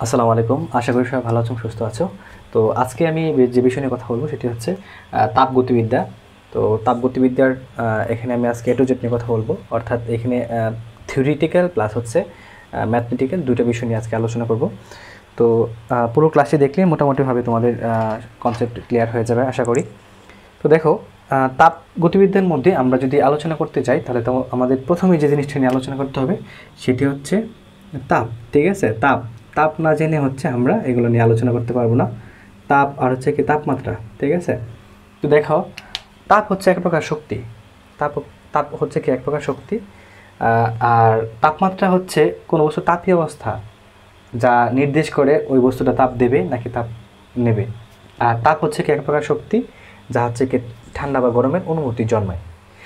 আসসালামু আলাইকুম। আশা করি সবাই ভালো আছো, সুস্থ আছো। তো আজকে আমি যে বিষয় নিয়ে কথা বলবো সেটি হচ্ছে তাপগতিবিদ্যা। তো তাপগতিবিদ্যার এখানে আমি আজকে A to Z নিয়ে কথা বলবো, অর্থাৎ এখানে থিওরিটিক্যাল প্লাস হচ্ছে ম্যাথমেটিক্যাল দুটো বিষয় নিয়ে আজকে আলোচনা করব। তো পুরো ক্লাসটি দেখলে মোটামুটিভাবে তোমাদের কনসেপ্ট ক্লিয়ার হয়ে যাবে আশা করি। তো দেখো, তাপ গতিবিদ্যার মধ্যে আমরা যদি আলোচনা করতে যাই তাহলে তো আমাদের প্রথমে যে জিনিসটা নিয়ে আলোচনা করতে হবে সেটি হচ্ছে তাপ। ঠিক আছে, তাপ তাপ না জেনে হচ্ছে আমরা এগুলো নিয়ে আলোচনা করতে পারবো না। তাপ আর হচ্ছে কি তাপমাত্রা। ঠিক আছে, তো দেখো, তাপ হচ্ছে এক প্রকার শক্তি। তাপ তাপ হচ্ছে কি এক প্রকার শক্তি। আর তাপমাত্রা হচ্ছে কোনো বস্তু তাপীয় অবস্থা যা নির্দেশ করে ওই বস্তুটা তাপ দেবে নাকি তাপ নেবে। আর তাপ হচ্ছে কি এক প্রকার শক্তি যা হচ্ছে কি ঠান্ডা বা গরমের অনুভূতি জন্মায়।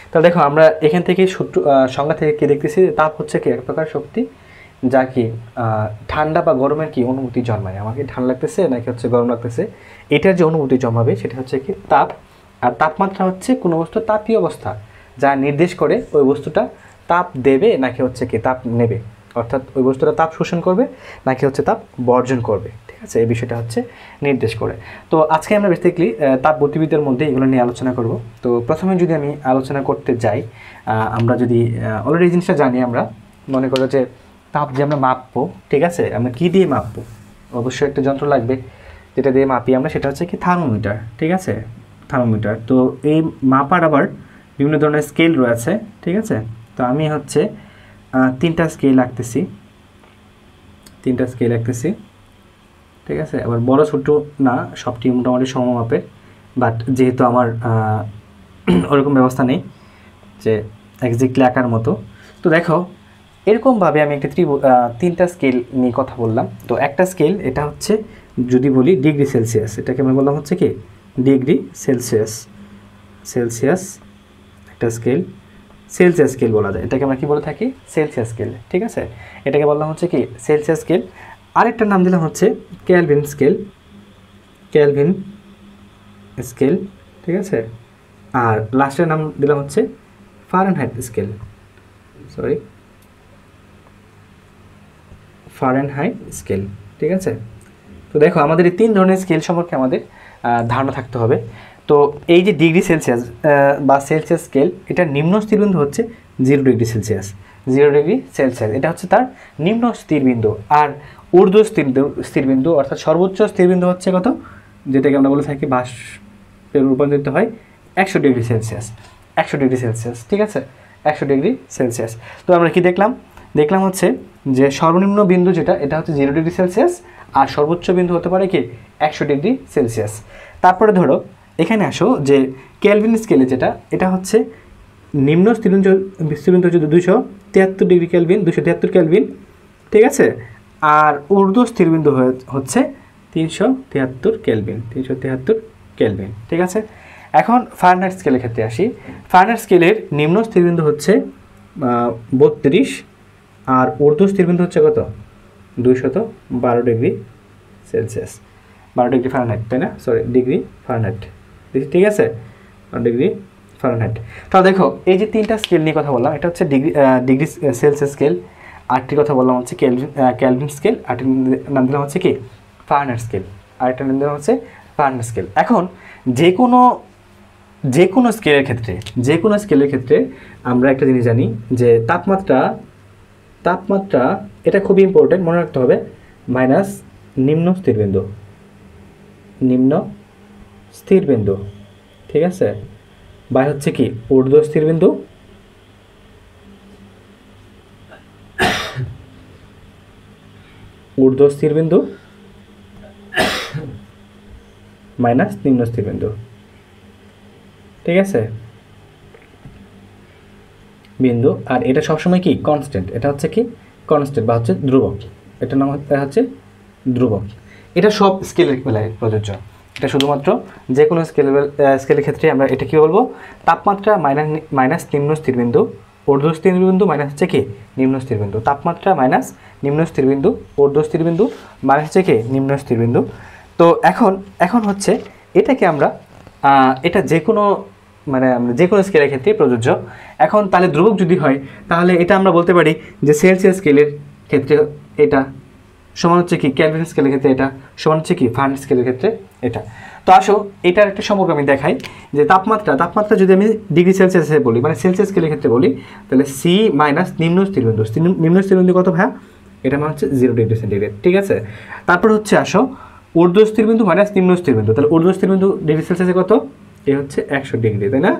তাহলে দেখো, আমরা এখান থেকে সূত্র সংজ্ঞা থেকে কি দেখতেছি, তাপ হচ্ছে কি এক প্রকার শক্তি যা কি ঠান্ডা বা গরমের কি অনুভূতি জন্মায়। আমাকে ঠান্ডা লাগতেছে নাকি হচ্ছে গরম লাগতেছে, এটার যে অনুভূতি জন্মাবে সেটা হচ্ছে কি তাপ। আর তাপমাত্রা হচ্ছে কোনো বস্তুর তাপীয় অবস্থা যা নির্দেশ করে ওই বস্তুটা তাপ দেবে নাকি হচ্ছে কি তাপ নেবে, অর্থাৎ ওই বস্তুটা তাপ শোষণ করবে নাকি হচ্ছে তাপ বর্জন করবে। ঠিক আছে, এই বিষয়টা হচ্ছে নির্দেশ করে। তো আজকে আমরা বেসিক্যালি তাপ গতিবিদ্যার মধ্যে এগুলো নিয়ে আলোচনা করব। তো প্রথমে যদি আমি আলোচনা করতে যাই, আমরা যদি অলরেডি এই জিনিসটা জানি, আমরা মনে করো যে তাপ যে আমরা মাপবো, ঠিক আছে, আমরা কী দিয়ে মাপবো? অবশ্যই একটা যন্ত্র লাগবে যেটা দিয়ে মাপি আমরা, সেটা হচ্ছে কি থার্মোমিটার। ঠিক আছে, থার্মোমিটার। তো এই মাপার আবার বিভিন্ন ধরনের স্কেল রয়েছে। ঠিক আছে, তো আমি হচ্ছে তিনটা স্কেল আঁকতেছি। ঠিক আছে, আবার বড় ছোটো না, সবটি মোটামুটি সমমাপের। বাট যেহেতু আমার ওরকম ব্যবস্থা নেই যে এক্স্যাক্টলি আঁকার মতো, তো দেখো এরকমভাবে আমি একটা তিনটা স্কেল নিয়ে কথা বললাম। তো একটা স্কেল, এটা হচ্ছে যদি বলি ডিগ্রি সেলসিয়াস, এটাকে আমি বললাম হচ্ছে কি ডিগ্রি সেলসিয়াস। সেলসিয়াস একটা স্কেল, সেলসিয়াস স্কেল বলা যায়, এটাকে আমরা কি বলে থাকি সেলসিয়াস স্কেল। ঠিক আছে, এটাকে বললাম হচ্ছে কি সেলসিয়াস স্কেল। আরেকটার নাম দিলাম হচ্ছে ক্যালভিন স্কেল। ক্যালভিন স্কেল, ঠিক আছে। আর লাস্টের নাম দিলাম হচ্ছে Fahrenheit scale. Sorry, Fahrenheit scale. ঠিক আছে, তো দেখো আমাদের এই তিন ধরনের স্কেল সম্পর্কে আমাদের ধারণা থাকতে হবে। তো এই যে ডিগ্রি সেলসিয়াস বা সেলসিয়াস স্কেল, এটার নিম্ন স্থিরবিন্দু হচ্ছে 0 ডিগ্রি সেলসিয়াস। 0 ডিগ্রি সেলসিয়াস এটা হচ্ছে তার নিম্ন স্থিরবিন্দু। আর ঊর্ধ্ব স্থিরবিন্দু অর্থাৎ সর্বোচ্চ স্থিরবিন্দু হচ্ছে কত, যেটাকে আমরা বলে থাকি বাষ্পে রূপান্তরিত হয় 100 ডিগ্রি সেলসিয়াস। 100 ডিগ্রি সেলসিয়াস, ঠিক আছে, 100 ডিগ্রি সেলসিয়াস। তো আমরা কি দেখলাম? দেখলাম হচ্ছে যে সর্বনিম্ন বিন্দু যেটা, এটা হচ্ছে 0 ডিগ্রি সেলসিয়াস, আর সর্বোচ্চ বিন্দু হতে পারে কি 100 ডিগ্রি সেলসিয়াস। তারপরে ধরো এখানে আসো যে কেলভিন স্কেলে যেটা, এটা হচ্ছে নিম্ন স্থিরবিন্দু হচ্ছে 273 ডিগ্রি কেলভিন, 273 কেলভিন। ঠিক আছে, আর ঊর্ধ্ব স্থিরবিন্দু হচ্ছে 373 কেলভিন, 373 কেলভিন। ঠিক আছে, এখন ফারেনহাইট স্কেলের ক্ষেত্রে আসি। ফারেনহাইট স্কেলের নিম্ন স্থিরবিন্দু হচ্ছে 32, আর ঊর্ধ্ব স্থিরবিন্দু হচ্ছে কত 212 ডিগ্রি সেলসিয়াস। 12 ডিগ্রি ফারেনহাইট, তাই না? Sorry, degree Fahrenheit. ঠিক আছে, ডিগ্রি ফারেনহাইট। তাহলে দেখো এই যে তিনটা স্কেল নিয়ে কথা বললাম, এটা হচ্ছে ডিগ্রি সেলসিয়াস স্কেল। আরেকটি কথা বললাম হচ্ছে ক্যালভিন স্কেল। আরেকটি নাম দিলাম হচ্ছে কি ফারেনহাইট স্কেল। আরেকটা নাম দিলাম হচ্ছে ফারেনহাইট স্কেল। এখন যে কোনো স্কেলের ক্ষেত্রে আমরা একটা জিনিস জানি যে তাপমাত্রা এটা খুবই ইম্পর্টেন্ট, মনে রাখতে হবে, মাইনাস নিম্ন স্থিরবিন্দু। ঠিক আছে, বাই হচ্ছে কি ঊর্ধ্ব স্থিরবিন্দু, মাইনাস নিম্ন স্থিরবিন্দু। ঠিক আছে, বিন্দু। আর এটা সবসময় কি কনস্ট্যান্ট, এটা হচ্ছে কি কনস্ট্যান্ট বা হচ্ছে ধ্রুবক। এটার নাম হচ্ছে ধ্রুবক। এটা সব স্কেলের বেলায় প্রযোজ্য। এটা শুধুমাত্র যে কোনো স্কেলের ক্ষেত্রে আমরা এটা কী বলবো, তাপমাত্রা মাইনাস নিম্ন স্থিরবিন্দু, ঊর্ধ্ব স্থিরবিন্দু মাইনাস হচ্ছে কি নিম্ন স্থিরবিন্দু। তাপমাত্রা মাইনাস নিম্ন স্থিরবিন্দু, ঊর্ধ্ব স্থিরবিন্দু মাইনাস হচ্ছে কি নিম্ন স্থিরবিন্দু। তো এখন হচ্ছে এটাকে আমরা এটা যে কোনো আমরা যে কোনো স্কেলের ক্ষেত্রে প্রযোজ্য। এখন তাহলে ধ্রুবক যদি হয় তাহলে এটা আমরা বলতে পারি যে সেলসিয়াস স্কেলের ক্ষেত্রে এটা সমান হচ্ছে কি কেলভিন স্কেলের ক্ষেত্রে এটা, সমান হচ্ছে কি ফারেনহাইট স্কেলের ক্ষেত্রে এটা। তো আসো এটার একটা সম্পর্ক আমি দেখাই যে তাপমাত্রা যদি আমি ডিগ্রি সেলসিয়াসে বলি, মানে সেলসিয়াস স্কেলের ক্ষেত্রে বলি, তাহলে সি মাইনাস নিম্ন স্থিরবিন্দু, নিম্ন স্থিরবিন্দু কত ভাইয়া? এটা মানে হচ্ছে 0 ডিগ্রি সেন্টিগ্রেড, ঠিক আছে। তারপর হচ্ছে আসো ঊর্ধ্ব স্থিরবিন্দু মাইনাস নিম্ন স্থিরবিন্দু, তাহলে ঊর্ধ্ব স্থিরবিন্দু ডিগ্রি সেলসিয়াসে কত? এ হচ্ছে 100 ডিগ্রি, তাই না?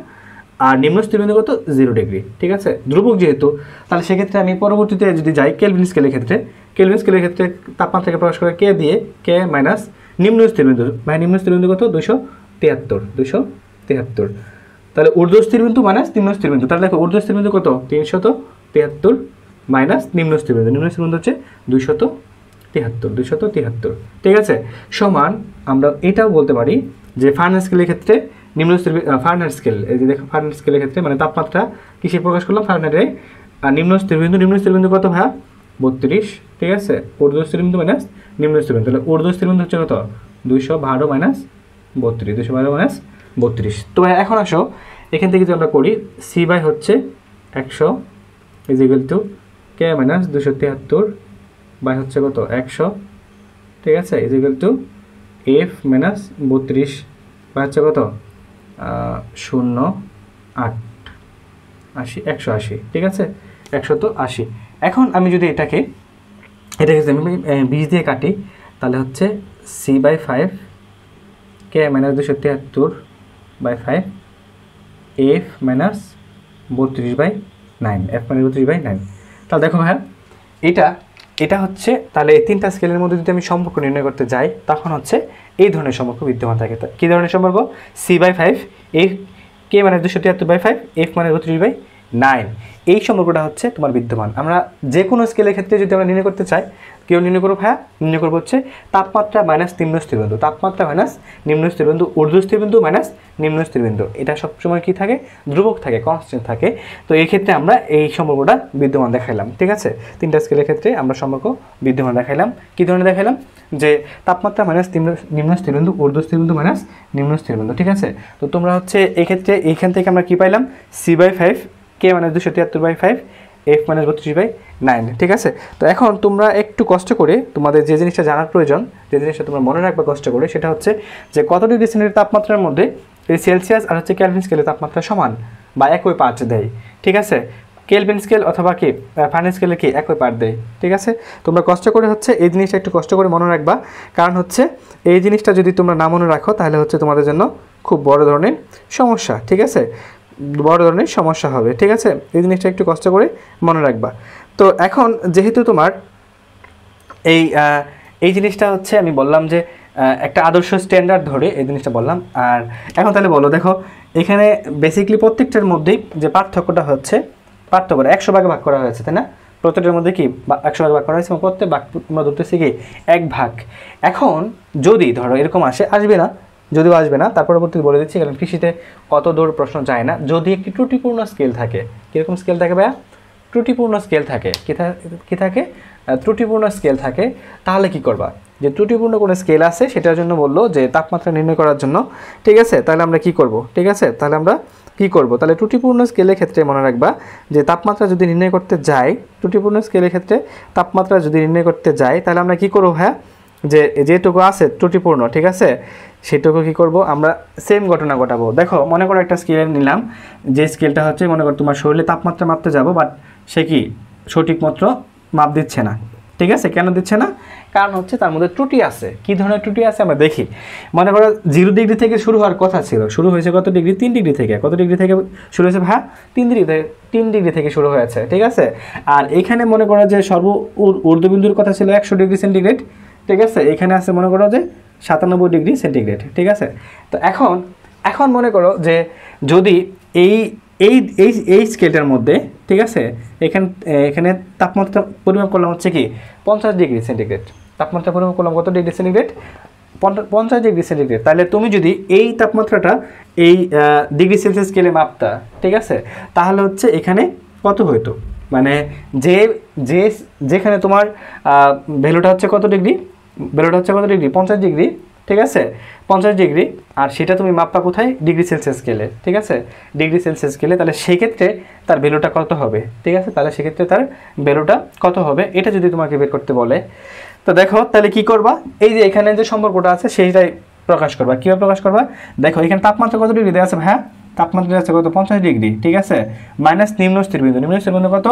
আর নিম্ন স্থিরবিন্দু কত? 0 ডিগ্রি, ঠিক আছে। ধ্রুবক যেহেতু, তাহলে সেক্ষেত্রে আমি পরবর্তীতে যদি যাই কেলভিন স্কেলের ক্ষেত্রে, কেলভিন স্কেলের ক্ষেত্রে তাপমাত্রাকে প্রকাশ করে কে দিয়ে, কে মাইনাস নিম্ন স্থিরবিন্দু, মানে নিম্ন স্থিরবিন্দু কত? 273। তাহলে ঊর্ধ্ব স্থিরবিন্দু মাইনাস নিম্ন স্থিরবিন্দু, তাহলে দেখো ঊর্ধ্ব স্থিরবিন্দু কত? 373 মাইনাস নিম্ন স্থিরবিন্দু হচ্ছে 273, ঠিক আছে। সমান আমরা এটাও বলতে পারি যে ফারেনহাইট স্কেলের ক্ষেত্রে নিম্ন ফারেনহাইট স্কেল, এই যে দেখো ফারেনহাইট স্কেলের ক্ষেত্রে মানে তাপমাত্রা কিসে প্রকাশ করলাম? ফারেনহাইটে। আর নিম্ন স্থিরবিন্দু কত ভাইয়া? 32, ঠিক আছে। ঊর্ধ্ব স্থিরবিন্দু মাইনাস নিম্ন স্থিরবিন্দু, তাহলে ঊর্ধ্ব স্থিরবিন্দু হচ্ছে কত? 212 মাইনাস 32। তো এখন আসো এখান থেকে যদি আমরা করি সি বাই হচ্ছে 100 is equal to K minus 273 by হচ্ছে কত? 100, ঠিক আছে, is equal to F minus 32 by হচ্ছে কত? 180, ঠিক আছে, 180। এখন আমি যদি এটাকে আমি 20 দিয়ে কাটি, তাহলে হচ্ছে C by 5 K minus 273 by 5 F minus 32/9, F minus 32/9। তাহলে দেখো ভাইয়া এটা হচ্ছে, তাহলে এই তিনটা স্কেলের মধ্যে যদি আমি সম্পর্ক নির্ণয় করতে যাই, তখন হচ্ছে এই ধরনের সম্পর্ক বিদ্যমান থাকে। কী ধরনের সম্পর্ক? C by 5 F K minus 273/5 F minus 32/9, এই সম্পর্কটা হচ্ছে তোমার বিদ্যমান। আমরা যে কোনো স্কেলের ক্ষেত্রে যদি আমরা নির্ণয় করতে চাই, কেউ নির্ণয় করবো ভাইয়া? নির্ণয় করবো হচ্ছে তাপমাত্রা মাইনাস নিম্ন স্থিরবিন্দু, তাপমাত্রা মাইনাস নিম্ন স্থিরবিন্দু, ঊর্ধ্ব স্থিরবিন্দু মাইনাস নিম্ন স্থিরবিন্দু, এটা সবসময় কী থাকে? ধ্রুবক থাকে, কনস্ট্যান্ট থাকে। তো এই ক্ষেত্রে আমরা এই সম্পর্কটা বিদ্যমান দেখাইলাম, ঠিক আছে। তিনটা স্কেলের ক্ষেত্রে আমরা সম্পর্ক বিদ্যমান দেখাইলাম। কী ধরনের দেখাইলাম? যে তাপমাত্রা মাইনাস নিম্ন স্থিরবিন্দু, ঊর্ধ্ব স্থিরবিন্দু মাইনাস নিম্ন স্থিরবিন্দু, ঠিক আছে। তো তোমরা হচ্ছে এক্ষেত্রে এইখান থেকে আমরা কী পাইলাম? C by 5 K minus 273/5 F minus 32/9, ঠিক আছে। তো এখন তোমরা একটু কষ্ট করে তোমাদের যে জিনিসটা জানার প্রয়োজন, যে জিনিসটা তোমরা মনে রাখবা কষ্ট করে, সেটা হচ্ছে যে কত ডিগ্রি সেন্টিগ্রেড তাপমাত্রার মধ্যে এই সেলসিয়াস আর হচ্ছে কেলভিন স্কেলের তাপমাত্রা সমান বা একই পার্ট দেয়, ঠিক আছে। কেলভিন স্কেল অথবা কি ফারেনহাইট স্কেলে কি একই পার্ট দেয়, ঠিক আছে। তোমরা কষ্ট করে হচ্ছে এই জিনিসটা একটু কষ্ট করে মনে রাখবা, কারণ হচ্ছে এই জিনিসটা যদি তোমরা না মনে রাখো তাহলে হচ্ছে তোমাদের জন্য খুব বড় ধরনের সমস্যা, ঠিক আছে, বড় ধরনের সমস্যা হবে, ঠিক আছে। এই জিনিসটা একটু কষ্ট করে মনে রাখবা। তো এখন যেহেতু তোমার এই জিনিসটা হচ্ছে আমি বললাম যে একটা আদর্শ স্ট্যান্ডার্ড ধরে এই জিনিসটা বললাম। আর এখন তাহলে বলো, দেখো এখানে বেসিক্যালি প্রত্যেকটার মধ্যেই যে পার্থক্যটা হচ্ছে, পার্থক্যটা 100 ভাগে ভাগ করা হয়েছে, তাই না? প্রত্যেকটার মধ্যে কি 100 ভাগে ভাগ করা হয়েছে এবং প্রত্যেক ভাগ তোমরা ধরতেছি কি 1 ভাগ। এখন যদি ধরো এরকম আসবে না, যদিও আসবে না, তার পরবর্তীতে বলে দিচ্ছি, কারণ কৃষিতে কত দূর প্রশ্ন যায় না। যদি একটি ত্রুটিপূর্ণ স্কেল থাকে, কীরকম স্কেল থাকে ভাইয়া? ত্রুটিপূর্ণ স্কেল থাকে। কী থাকে? ত্রুটিপূর্ণ স্কেল থাকে। তাহলে কি করবা? যে ত্রুটিপূর্ণ কোনো স্কেল আছে সেটার জন্য বললো যে তাপমাত্রা নির্ণয় করার জন্য, ঠিক আছে। তাহলে আমরা কি করব? ঠিক আছে, তাহলে আমরা কি করব? তাহলে ত্রুটিপূর্ণ স্কেলের ক্ষেত্রে মনে রাখবা যে তাপমাত্রা যদি নির্ণয় করতে যাই, ত্রুটিপূর্ণ স্কেলের ক্ষেত্রে তাপমাত্রা যদি নির্ণয় করতে যাই, তাহলে আমরা কি করবো ভাইয়া? যে যেটুকু আছে ত্রুটিপূর্ণ, ঠিক আছে, সেটুকু কী করব? আমরা সেম ঘটনা ঘটাবো। দেখো মনে করো একটা স্কেল নিলাম, যে স্কেলটা হচ্ছে মনে করো তোমার শরীরে তাপমাত্রা মাপতে যাবো, বাট সে কি সঠিক মতো মাপ দিচ্ছে না, ঠিক আছে। কেন দিচ্ছে না? কারণ হচ্ছে তার মধ্যে ত্রুটি আছে। কী ধরনের ত্রুটি আছে আমরা দেখি। মনে করো 0 ডিগ্রি থেকে শুরু হওয়ার কথা ছিল, শুরু হয়েছে কত ডিগ্রি? 3 ডিগ্রি থেকে। কত ডিগ্রি থেকে শুরু হয়েছে ভাই? 3 ডিগ্রি থেকে শুরু হয়েছে, ঠিক আছে। আর এখানে মনে করো যে ঊর্ধ্ববিন্দুর কথা ছিল 100 ডিগ্রি সেন্টিগ্রেড, ঠিক আছে। এখানে আছে মনে করো যে 97 ডিগ্রি সেন্টিগ্রেড, ঠিক আছে। তো এখন মনে করো যে যদি এই স্কেলটার মধ্যে, ঠিক আছে, এখানে তাপমাত্রা পরিমাপ করলাম হচ্ছে কি 50 ডিগ্রি সেন্টিগ্রেড। তাপমাত্রা পরিমাপ করলাম কত ডিগ্রি সেন্টিগ্রেড? 50 degree centigrade. তাহলে তুমি যদি এই তাপমাত্রাটা এই ডিগ্রি সেলসিয়াস স্কেলে মাপতা, ঠিক আছে, তাহলে হচ্ছে এখানে কত হইতো? মানে যেখানে তোমার ভ্যালুটা হচ্ছে কত ডিগ্রি? ভ্যালুটা হচ্ছে কত ডিগ্রি? 50 ডিগ্রি, ঠিক আছে, 50 ডিগ্রি। আর সেটা তুমি মাপবা কোথায়? ডিগ্রি সেলসিয়াস স্কেলে, ঠিক আছে, ডিগ্রি সেলসিয়াস স্কেলে। তাহলে সেক্ষেত্রে তার ভ্যালুটা কত হবে? ঠিক আছে, তাহলে সেক্ষেত্রে তার ভ্যালুটা কত হবে এটা যদি তোমাকে বের করতে বলে, তো দেখো তাহলে কি করবা, এই যে এখানে যে সম্পর্কটা আছে সেইটাই প্রকাশ করবা। কীভাবে প্রকাশ করবা, দেখো এখানে তাপমাত্রা কত ডিগ্রি দেওয়া আছে হ্যাঁ, তাপমাত্রা আছে কত 50 ডিগ্রি, ঠিক আছে, মাইনাস নিম্ন স্থিরবিন্দু, নিম্ন স্থিরবিন্দু কত,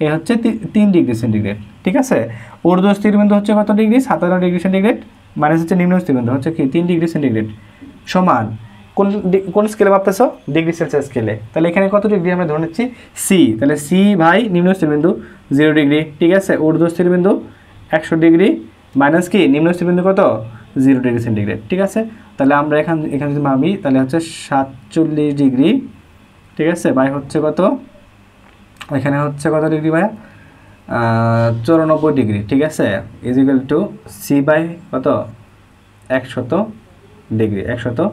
এ হচ্ছে 3 ডিগ্রি সেন্টিগ্রেড, ঠিক আছে। ঊর্ধ্ব স্থিরবিন্দু হচ্ছে কত ডিগ্রি, 17 ডিগ্রি সেন্টিগ্রেড, মাইনাস হচ্ছে নিম্ন স্থিরবিন্দু হচ্ছে কি 3 ডিগ্রি সেন্টিগ্রেড, সমান কোন স্কেলে মাপতেছো, ডিগ্রি সেলসিয়াস স্কেলে। তাহলে এখানে কত ডিগ্রি আমরা ধরে নিচ্ছি সি, তাহলে সি ভাই নিম্ন স্থিরবিন্দু 0 ডিগ্রি, ঠিক আছে, ঊর্ধ্ব স্থিরবিন্দু 100 ডিগ্রি, মাইনাস কি নিম্ন স্থিরবিন্দু কত 0 ডিগ্রি সেন্টিগ্রেড, ঠিক আছে। তাহলে আমরা এখানে যদি মাপি তাহলে হচ্ছে 47 ডিগ্রি, ঠিক আছে, বাই হচ্ছে কত, এখানে হচ্ছে কত ডিগ্রি ভাই 94 ডিগ্রি, ঠিক আছে, is equal to C by কত 100 ডিগ্রি, 100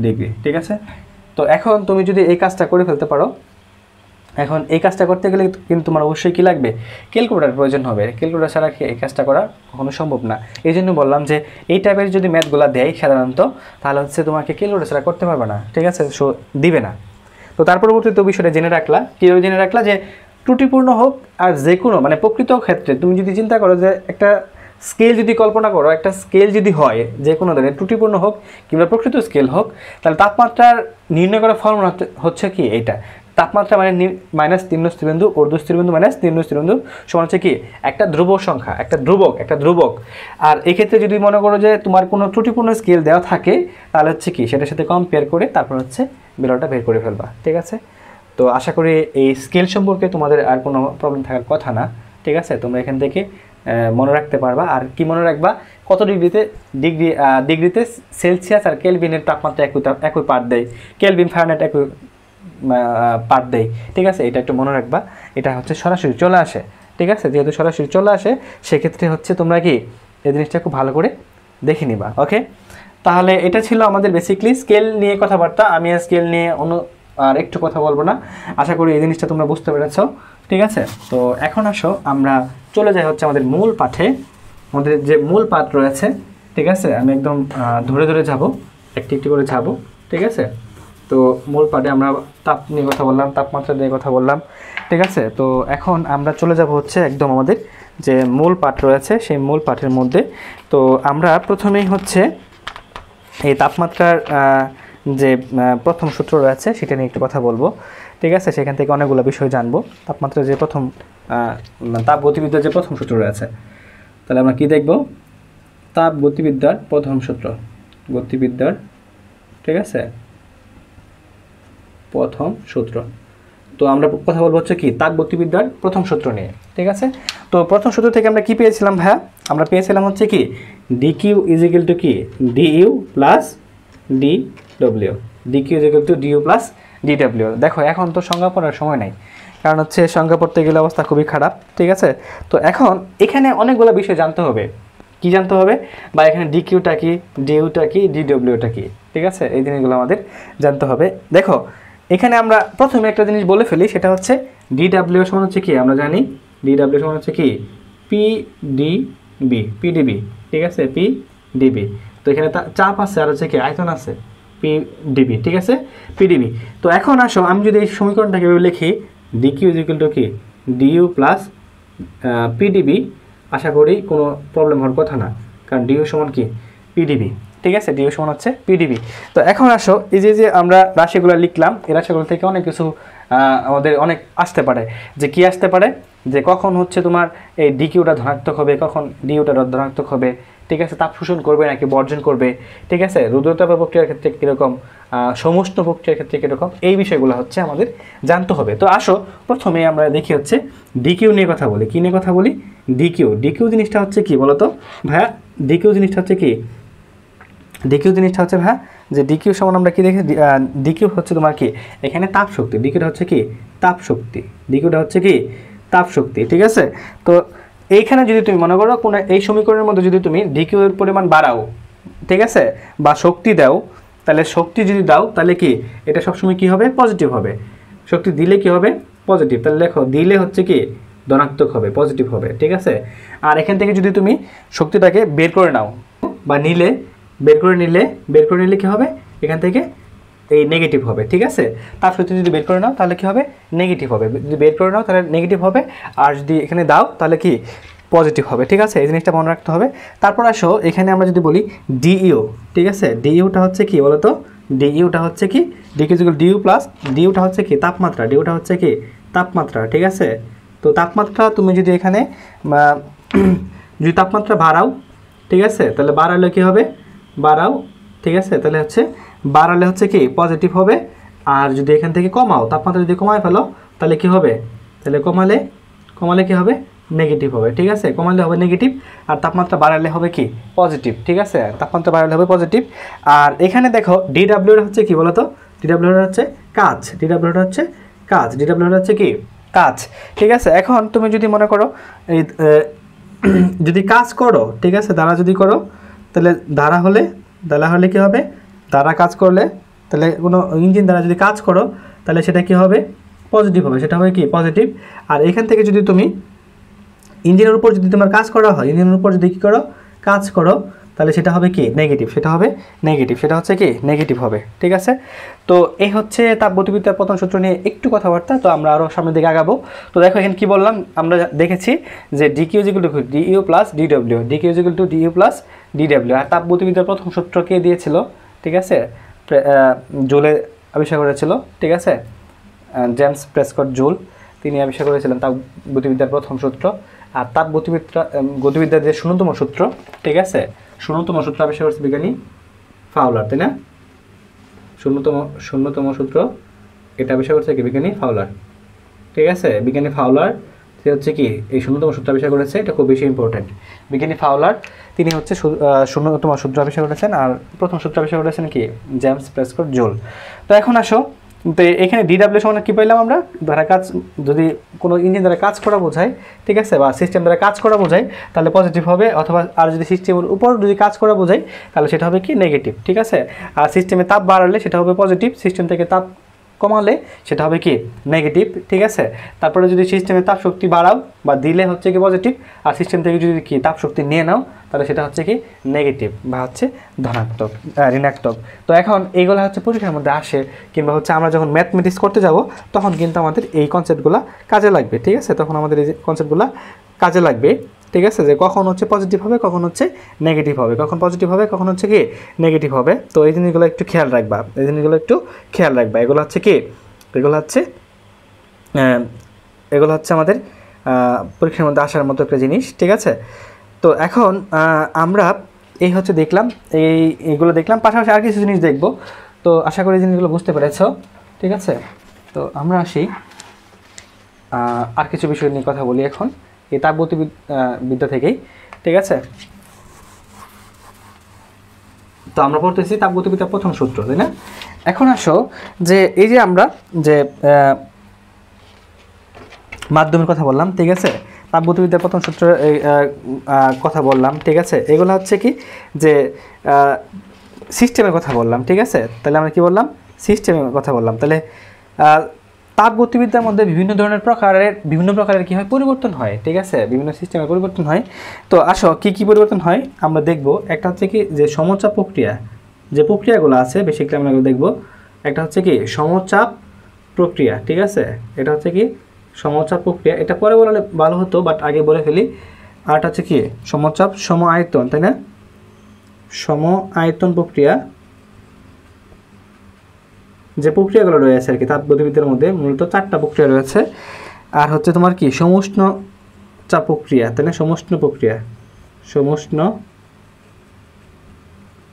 ডিগ্রি, ঠিক আছে। তো এখন তুমি যদি এই কাজটা করে ফেলতে পারো, এখন এই কাজটা করতে গেলে কিন্তু তোমার অবশ্যই কী লাগবে, ক্যালকুলেটার প্রয়োজন হবে। ক্যালকুলেটার ছাড়া এই কাজটা করা কখনো সম্ভব না। এই জন্য বললাম যে এই টাইপের যদি ম্যাথগুলো দেয় সাধারণত, তাহলে হচ্ছে তোমাকে ক্যালকুলেটার ছাড়া করতে পারবে না, ঠিক আছে, সো দিবে না। তো তার পরবর্তীতে বিষয়টা জেনে রাখলা, কীভাবে জেনে রাখলা, যে ত্রুটিপূর্ণ হোক আর যে কোনো মানে প্রকৃত ক্ষেত্রে তুমি যদি চিন্তা করো যে একটা স্কেল যদি কল্পনা করো, একটা স্কেল যদি হয় যে কোনো ধরনের ত্রুটিপূর্ণ হোক কিংবা প্রকৃত স্কেল হোক, তাহলে তাপমাত্রার নির্ণয় করার ফর্মুলা হচ্ছে কি এইটা, তাপমাত্রা মানে মাইনাস নিম্ন স্থিরবিন্দু ঊর্ধ্ব স্থিরবিন্দু মাইনাস নিম্ন স্থিরবিন্দু সমান হচ্ছে কি একটা ধ্রুব সংখ্যা, একটা ধ্রুবক। আর এক্ষেত্রে যদি মনে করো যে তোমার কোনো ত্রুটিপূর্ণ স্কেল দেওয়া থাকে, তাহলে হচ্ছে কি সেটার সাথে কম্পেয়ার করে তারপর হচ্ছে বেরোটা বের করে ফেলবা, ঠিক আছে। তো আশা করি এই স্কেল সম্পর্কে তোমাদের আর কোনো প্রবলেম থাকার কথা না, ঠিক আছে। তোমরা এখান থেকে মনে রাখতে পারবা। আর কি মনে রাখবা, কত ডিগ্রিতে সেলসিয়াস আর কেলভিনের তাপমাত্রা একই পার্ট দেয়, কেলভিন ফারেনহাইট একই পার্ট দেয়, ঠিক আছে, এটা একটু মনে রাখবা। এটা হচ্ছে সরাসরি চলে আসে, ঠিক আছে, যেহেতু সরাসরি চলে আসে সেক্ষেত্রে হচ্ছে তোমরা কি এই জিনিসটা খুব ভালো করে দেখে নিবা, ওকে। তাহলে এটা ছিল আমাদের বেসিকলি স্কেল নিয়ে কথাবার্তা। আমি স্কেল নিয়ে আর একটু কথা বলবো না, আশা করি এই জিনিসটা তোমরা বুঝতে পেরেছো, ঠিক আছে। তো এখন আসো আমরা চলে যাই হচ্ছে আমাদের মূল পাঠে, আমাদের যে মূল পাঠ রয়েছে, ঠিক আছে, আমি একদম ধরে ধরে যাব, একটি একটি করে যাব, ঠিক আছে। তো মূল পাঠে আমরা তাপ নিয়ে কথা বললাম, তাপমাত্রা নিয়ে কথা বললাম, ঠিক আছে। তো এখন আমরা চলে যাব হচ্ছে একদম আমাদের যে মূল পাঠ রয়েছে সেই মূল পাঠের মধ্যে। তো আমরা প্রথমেই হচ্ছে এই তাপমাত্রার যে প্রথম সূত্র রয়েছে সেটা নিয়ে একটু কথা বলবো, ঠিক আছে। সেখান থেকে অনেকগুলো বিষয় জানবো। তাপমাত্রার যে প্রথম তাপগতিবিদ্যার যে প্রথম সূত্র রয়েছে, তাহলে আমরা কি দেখব, তাপগতিবিদ্যার প্রথম সূত্র, গতিবিদ্যার, ঠিক আছে, প্রথম সূত্র। তো আমরা কথা বলবো হচ্ছে কি তাপগতিবিদ্যার প্রথম সূত্র নিয়ে, ঠিক আছে। তো প্রথম সূত্র থেকে আমরা কি পেয়েছিলাম ভাইয়া, আমরা পেয়েছিলাম হচ্ছে কি ডিকিউ ইজ ইকুয়াল টু কি dU plus DW, DQ is equal two DU plus DW. দেখো এখন তো সংজ্ঞা পড়ার সময় নাই, কারণ হচ্ছে সংজ্ঞা পড়তে গেলে অবস্থা খুবই খারাপ, ঠিক আছে। তো এখন এখানে অনেকগুলো বিষয় জানতে হবে, কি জানতে হবে, বা এখানে ডিকিউটা কি, ডিইউটা কি, ডিডব্লিউটা কি, ঠিক আছে, এই জিনিসগুলো আমাদের জানতে হবে। দেখো এখানে আমরা প্রথমে একটা জিনিস বলে ফেলি, সেটা হচ্ছে ডিডব্লিউ সমান হচ্ছে কি, আমরা জানি ডিডব্লিউ সমান হচ্ছে কি পিডিবি, ঠিক আছে, পিডিবি। তো এখানে চাপ আছে আর হচ্ছে কি আয়তন আছে, পিডিবি, ঠিক আছে, পিডিবি। তো এখন আসো আমি যদি এই সমীকরণটাকে লিখি ডিকিউ ইজ ইকুয়াল টু কি ডিইউ প্লাস পিডিবি, আশা করি কোনো প্রবলেম হওয়ার কথা না, কারণ ডিইউ সমান কি পিডিবি, ঠিক আছে, ডিইউ সমান হচ্ছে পিডিবি। তো এখন আসো এই যে আমরা রাশিগুলো লিখলাম, এই রাশিগুলো থেকে অনেক কিছু আমাদের অনেক আসতে পারে, যে কি আসতে পারে, যে কখন হচ্ছে তোমার এই ডিকিউটা ধনাত্মক হবে, কখন ডিইউটা ধনাত্মক হবে, ঠিক আছে, তাপ শোষণ করবে নাকি বর্জন করবে, ঠিক আছে, রুদ্রতাপ প্রক্রিয়ার ক্ষেত্রে কীরকম, সমুষ্ণ প্রক্রিয়ার ক্ষেত্রে কীরকম, এই বিষয়গুলো হচ্ছে আমাদের জানতে হবে। তো আসো প্রথমে আমরা দেখি হচ্ছে ডিকিউ নিয়ে কথা বলি। কী নিয়ে কথা বলি, ডিকিউ জিনিসটা হচ্ছে কি বলতো ভাইয়া, ডিকিউ জিনিসটা হচ্ছে কি, ডিকিউ জিনিসটা হচ্ছে ভাইয়া যে ডিকিউ সমান আমরা কি দেখি, ডিকিউ হচ্ছে তোমার কি এখানে তাপ শক্তি, ডিকিউটা হচ্ছে কি তাপ শক্তি, ডিকিউটা হচ্ছে কি তাপ শক্তি, ঠিক আছে। তো এইখানে যদি তুমি মনে করো কোনো এই সমীকরণের মধ্যে যদি তুমি ডিকিউ এর পরিমাণ বাড়াও, ঠিক আছে, বা শক্তি দাও, তাহলে শক্তি যদি দাও তাহলে কি এটা সবসময় কি হবে, পজিটিভ হবে। শক্তি দিলে কি হবে, পজিটিভ। তাহলে লেখো দিলে হচ্ছে কি ধনাত্মক হবে, পজিটিভ হবে, ঠিক আছে। আর এখান থেকে যদি তুমি শক্তিটাকে বের করে নাও বা বের করে নিলে কি হবে, এখান থেকে এই নেগেটিভ হবে, ঠিক আছে। তার সাথে যদি বের করে নাও তাহলে কি হবে, নেগেটিভ হবে, যদি বের করে নাও তাহলে নেগেটিভ হবে, আর যদি এখানে দাও তাহলে কি পজিটিভ হবে, ঠিক আছে, এই জিনিসটা মনে রাখতে হবে। তারপর আসো এখানে আমরা যদি বলি ডিইউ, ঠিক আছে, ডিইউটা হচ্ছে কি বলো তো, ডিইউটা হচ্ছে কি ডিকিউজিক্যাল ডিইউ প্লাস ডিইউটা হচ্ছে কি তাপমাত্রা, ডিইউটা হচ্ছে কি তাপমাত্রা, ঠিক আছে। তো তাপমাত্রা তুমি যদি এখানে যদি তাপমাত্রা বাড়াও, ঠিক আছে, তাহলে বাড়ালে কি হবে, বাড়াও, ঠিক আছে, তাহলে হচ্ছে বাড়ালে হচ্ছে কি পজিটিভ হবে। আর যদি এখান থেকে কমাও, তাপমাত্রা যদি কমায় ফেলো তাহলে কি হবে, তাহলে কমালে কি হবে, নেগেটিভ হবে, ঠিক আছে, কমালে হবে নেগেটিভ। আর তাপমাত্রা বাড়ালে হবে কি পজিটিভ, ঠিক আছে, তাপমাত্রা বাড়ালে হবে পজিটিভ। আর এখানে দেখো ডিডাব্লিউ হচ্ছে কি বলো তো, ডিডাব্লিউ হচ্ছে কাজ, ডিডাব্লিউ হচ্ছে কাজ, ডিডাব্লিউ হচ্ছে কি কাজ, ঠিক আছে। এখন তুমি যদি মনে করো এই যদি কাজ করো, ঠিক আছে, দ্বারা যদি করো তাহলে দ্বারা হলে কি হবে, দ্বারা কাজ করলে তাহলে কোনো ইঞ্জিন দ্বারা যদি কাজ করো তাহলে সেটা কি হবে, পজিটিভ হবে, সেটা হবে কি পজিটিভ। আর এখান থেকে যদি তুমি ইঞ্জিনের উপর যদি তোমার কাজ করা হয়, ইঞ্জিনের উপর যদি কী করো কাজ করো তাহলে সেটা হবে কি নেগেটিভ, সেটা হবে নেগেটিভ, সেটা হচ্ছে কি নেগেটিভ হবে, ঠিক আছে। তো এই হচ্ছে তাপগতিবিদ্যার প্রথম সূত্র নিয়ে একটু কথাবার্তা। তো আমরা আরও সামনের দিকে আগাবো। তো দেখো এখানে কী বললাম, আমরা দেখেছি যে DQ equal two DU plus DW, DQ equal two DU plus DW. আর তাপগতিবিদ্যার প্রথম সূত্র কে দিয়েছিল, ঠিক আছে, জুলে আবিষ্কার করেছিল, ঠিক আছে, জেমস প্রেসকট জুল, তিনি আবিষ্কার করেছিলেন তাপগতিবিদ্যার প্রথম সূত্র। আর গতিবিদ্যার যে শূন্যতম সূত্র, ঠিক আছে, শূন্যতম সূত্র আবিষ্কার করেছে বিজ্ঞানী ফাউলার, তাই না, শূন্যতম সূত্র এটা আবিষ্কার করছে কি বিজ্ঞানী ফাউলার, ঠিক আছে, বিজ্ঞানী ফাউলার সে হচ্ছে কি এই শূন্যতম সূত্র আবিষ্কার করেছে, এটা খুব বেশি ইম্পর্টেন্ট। বিজ্ঞানী ফাউলার তিনি হচ্ছে শূন্যতম সূত্র আবিষ্কার করেছেন। আর প্রথম সূত্র আবিষ্কার করেছেন কি জেমস প্রেসকট জুল। তো এখন আসো, তো এখানে ডিডাব্লিউ সমান কী পাইলাম আমরা, দ্বারা কাজ, যদি কোনো ইঞ্জিন দ্বারা কাজ করা বোঝায়, ঠিক আছে, বা সিস্টেম দ্বারা কাজ করা বোঝায় তাহলে পজিটিভ হবে, অথবা আর যদি সিস্টেমের উপর যদি কাজ করা বোঝায় তাহলে সেটা হবে কি নেগেটিভ, ঠিক আছে। আর সিস্টেমে তাপ বাড়ালে সেটা হবে পজিটিভ, সিস্টেম থেকে তাপ কমালে সেটা হবে কি নেগেটিভ, ঠিক আছে। তারপরে যদি সিস্টেমে তাপ শক্তি বাড়াও বা দিলে হচ্ছে কি পজিটিভ, আর সিস্টেম থেকে যদি কি তাপ শক্তি নিয়ে নাও তাহলে সেটা হচ্ছে কি নেগেটিভ বা হচ্ছে ধনাত্মক, ঋণাত্মক। তো এখন এইগুলো হচ্ছে পরীক্ষার মধ্যে আসে, কিংবা হচ্ছে আমরা যখন ম্যাথমেটিক্স করতে যাব তখন কিন্তু আমাদের এই কনসেপ্টগুলো কাজে লাগবে, ঠিক আছে, তখন আমাদের এই কনসেপ্টগুলো কাজে লাগবে, ঠিক আছে, যে কখন হচ্ছে পজিটিভ হবে, কখন হচ্ছে নেগেটিভ হবে, কখন পজিটিভ হবে, কখন হচ্ছে কি নেগেটিভ হবে। তো এই জিনিসগুলো একটু খেয়াল রাখবা, এই জিনিসগুলো একটু খেয়াল রাখবা। এগুলো হচ্ছে কি, এগুলো হচ্ছে আমাদের পরীক্ষার মধ্যে আসার মতো একটা জিনিস, ঠিক আছে। তো এখন আমরা এই হচ্ছে দেখলাম, এইগুলো দেখলাম, পাশাপাশি আর কিছু জিনিস দেখব। তো আশা করি জিনিসগুলো বুঝতে পেরেছো, ঠিক আছে। তো আমরা আসি আর কিছু বিষয় নিয়ে কথা বলি এখন এই তাপগতিবিদ্যা থেকেই, ঠিক আছে। তো আমরা পড়তেছি তাপগতিবিদ্যার প্রথম সূত্র, তাই না। এখন আসো যে এই যে আমরা যে মাধ্যমের কথা বললাম, ঠিক আছে, তাপগতিবিদ্যার প্রথম সূত্র কথা বললাম, ঠিক আছে, এগুলো হচ্ছে কি যে সিস্টেমের কথা বললাম, ঠিক আছে। তাহলে আমরা কি বললাম, সিস্টেমের কথা বললাম। তাহলে তাপগতিবিদ্যার মধ্যে বিভিন্ন প্রকারের কী হয় পরিবর্তন হয়, ঠিক আছে, বিভিন্ন সিস্টেমের পরিবর্তন হয়। তো আসো কি পরিবর্তন হয় আমরা দেখব। একটা হচ্ছে কি যে সমচাপ প্রক্রিয়া, যে প্রক্রিয়াগুলো আছে বেসিক্যালি আমরা দেখব। একটা হচ্ছে কি সমচাপ প্রক্রিয়া, ঠিক আছে, এটা হচ্ছে কি সমচাপ প্রক্রিয়া, এটা পরে বললে ভালো হতো বাট আগে বলে ফেলি। আরটা হচ্ছে কি সমচাপ সম আয়তন, তাই না, সম আয়তন প্রক্রিয়া, যে প্রক্রিয়াগুলো রয়েছে আর কি তাপগতিবিদ্যার মধ্যে মূলত 4টা প্রক্রিয়া রয়েছে। আর হচ্ছে তোমার কি সমুষ্ণ চাপ প্রক্রিয়া, তাই না, সমুষ্ণ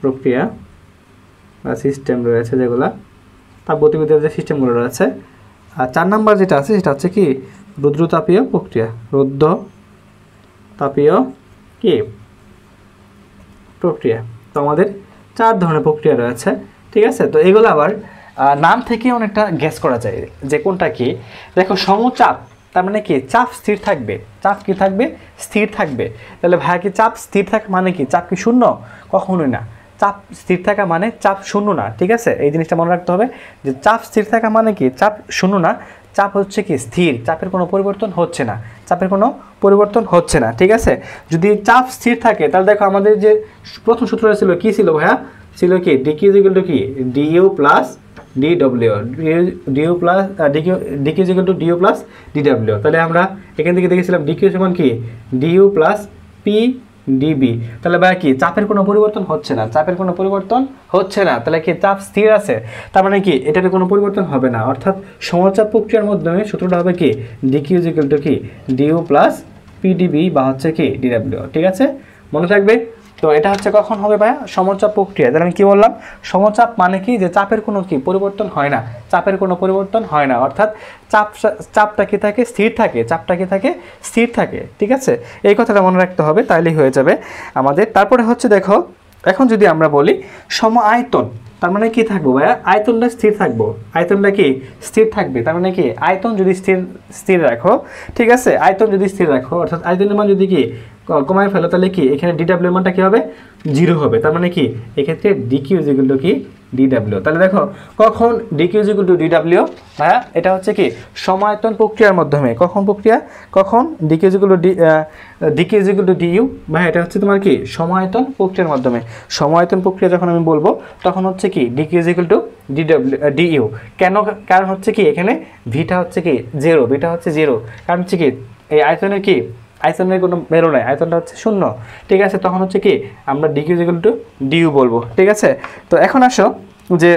প্রক্রিয়া বা সিস্টেম রয়েছে যেগুলো তাপগতিবিদ্যার যে সিস্টেমগুলো রয়েছে। আর 4 নাম্বার যেটা আছে সেটা হচ্ছে কি রুদ্রতাপীয় প্রক্রিয়া, রুদ্রতাপীয় কি প্রক্রিয়া। তো আমাদের 4 ধরনের প্রক্রিয়া রয়েছে, ঠিক আছে। তো এগুলো আবার নাম থেকে অনেকটা গ্যাস করা যায় যে কোনটা কি। দেখো সমচাপ তার মানে কি চাপ স্থির থাকবে, চাপ কি থাকবে স্থির থাকবে। তাহলে ভাইয়া কি চাপ স্থির থাকে মানে কি চাপ কি শূন্য, কখনোই না। চাপ স্থির থাকা মানে চাপ শূন্য না, ঠিক আছে, এই জিনিসটা মনে রাখতে হবে যে চাপ স্থির থাকা মানে কি চাপ শূন্য না, চাপ হচ্ছে কি স্থির, চাপের কোনো পরিবর্তন হচ্ছে না, চাপের কোনো পরিবর্তন হচ্ছে না, ঠিক আছে। যদি চাপ স্থির থাকে তাহলে দেখো আমাদের যে প্রথম সূত্রটা ছিল কি ছিল ভাইয়া, ছিল কি ডিকিউ ইকুয়াল টু কি dU plus d W, dU plus dQ is equal to dU plus d W. তাহলে আমরা এখান থেকে দেখেছিলাম ডিকিউ সমান কি ডিউ প্লাস পি ডিবি। তাহলে ভাই কি চাপের কোনো পরিবর্তন হচ্ছে না, চাপের কোনো পরিবর্তন হচ্ছে না, তাহলে কি চাপ স্থির আছে, তার মানে কি এটার কোনো পরিবর্তন হবে না, অর্থাৎ সমচাপ প্রক্রিয়ার মাধ্যমে সূত্রটা হবে কি ডিকিউ ইজ ইকুয়াল টু কি ডিউ প্লাস পিডিবি বা হচ্ছে কি ডিডাব্লিউ। ঠিক আছে, মনে থাকবে। তো এটা হচ্ছে কখন হবে ভাইয়া সমচাপ প্রক্রিয়া। তাহলে আমি কি বললাম সমচাপ মানে কি যে চাপের কোনো কি পরিবর্তন হয় না, চাপের কোনো পরিবর্তন হয় না, অর্থাৎ চাপটা কি থাকে স্থির থাকে, চাপটা কি থাকে স্থির থাকে। ঠিক আছে, এই কথাটা মনে রাখতে হবে, তাইলেই হয়ে যাবে আমাদের। তারপরে হচ্ছে দেখো এখন যদি আমরা বলি সম আয়তন, তার মানে কি থাকবো ভাইয়া আয়তনটা স্থির থাকবো, আয়তনটা কি স্থির থাকবে, তার মানে কি আয়তন যদি স্থির রাখো, ঠিক আছে, আয়তন যদি স্থির রাখো অর্থাৎ আয়তনের মান যদি কি কমায় ফেলো তাহলে কি এখানে ডিডাব্লিউ মানটা কি হবে 0 হবে, তার মানে কি এক্ষেত্রে ডিকিউ ইজ ইকুয়াল টু কি ডিডাব্লিউ। তাহলে দেখো কখন DQ is equal two DW ভাইয়া এটা হচ্ছে কি সমায়তন প্রক্রিয়ার মাধ্যমে, কখন প্রক্রিয়া কখন DQ is equal two DQ is equal two DU ভাইয়া এটা হচ্ছে তোমার কি সমায়তন প্রক্রিয়ার মাধ্যমে। সমায়তন প্রক্রিয়া যখন আমি বলবো তখন হচ্ছে কি DQ is equal two DU. কেন, কারণ হচ্ছে কি এখানে ভিটা হচ্ছে কি 0, ভিটা হচ্ছে 0, কারণ হচ্ছে কি এই আয়তনের কি আয়তনের কোনো ভ্যালু নাই, আয়তনটা হচ্ছে 0। ঠিক আছে, তখন হচ্ছে কি আমরা DQ is equal two DU বলবো। ঠিক আছে, তো এখন আসো যে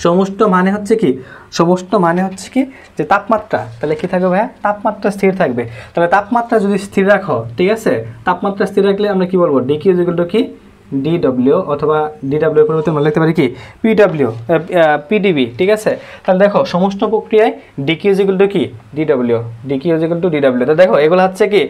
সমস্ত মানে হচ্ছে কি সমস্ত মানে হচ্ছে কি যে তাপমাত্রা, তাহলে কি থাকবে ভাইয়া তাপমাত্রা স্থির থাকবে। তাহলে তাপমাত্রা যদি স্থির রাখো, ঠিক আছে, তাপমাত্রা স্থির রাখলে আমরা কি বলবো ডিকিউ ইজ ইকুয়াল টু কি ডিডব্লিউ অথবা ডিডব্লিউ পরিবর্তে আমরা লিখতে পারি কি পিডিবি। ঠিক আছে, তাহলে দেখো সমস্ত প্রক্রিয়ায় ডিকিউ ইজ ইকুয়াল টু কি DW is equal two DW. তো দেখো এগুলো হচ্ছে কি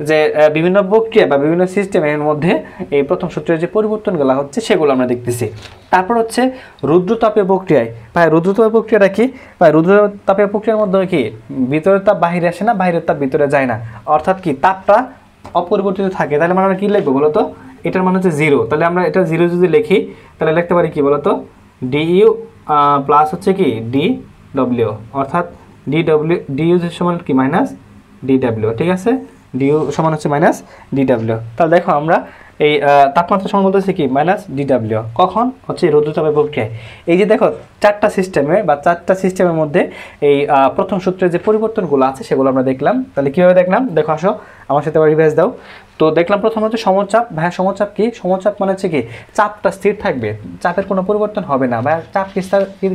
যে বিভিন্ন প্রক্রিয়া বা বিভিন্ন সিস্টেমের মধ্যে এই প্রথম সূত্রের যে পরিবর্তনগুলো হচ্ছে সেগুলো আমরা দেখতেছি। তারপর হচ্ছে রুদ্রতাপীয় প্রক্রিয়ায়, ভাই রুদ্রতাপীয় প্রক্রিয়াটা কি ভাই রুদ্রতাপীয় প্রক্রিয়ার মধ্যে কি ভিতরের তাপ বাহিরে আসে না, বাহিরের তাপ ভিতরে যায় না, অর্থাৎ কি তাপটা অপরিবর্তিত থাকে। তাহলে আমরা কি লিখবো বলো তো, এটার মান হচ্ছে 0, তাহলে আমরা এটা 0 যদি লিখি তাহলে লিখতে পারি কি বলতো ডিইউ প্লাস হচ্ছে কি ডিডব্লিউ, অর্থাৎ ডিইউ সমান কি মাইনাস ডিডব্লিউ। ঠিক আছে, ডিইউ সমান হচ্ছে মাইনাস ডিডব্লিউ। তাহলে দেখো আমরা এই তাপমাত্রা সমান বলতেছি কি মাইনাস ডিডব্লিউ, কখন হচ্ছে রুদ্রতাপীয় প্রক্রিয়ায়। এই যে দেখো চারটা সিস্টেমের মধ্যে এই প্রথম সূত্রের যে পরিবর্তনগুলো আছে সেগুলো আমরা দেখলাম। তাহলে কীভাবে দেখলাম দেখো, আসো আমার সাথে আবার রিভাইজ দাও। তো দেখলাম প্রথম হচ্ছে সমচাপ। ভাইয়া সমচাপ কি, সমচাপ মানে হচ্ছে কি চাপটা স্থির থাকবে, চাপের কোনো পরিবর্তন হবে না, ভাইয়া চাপ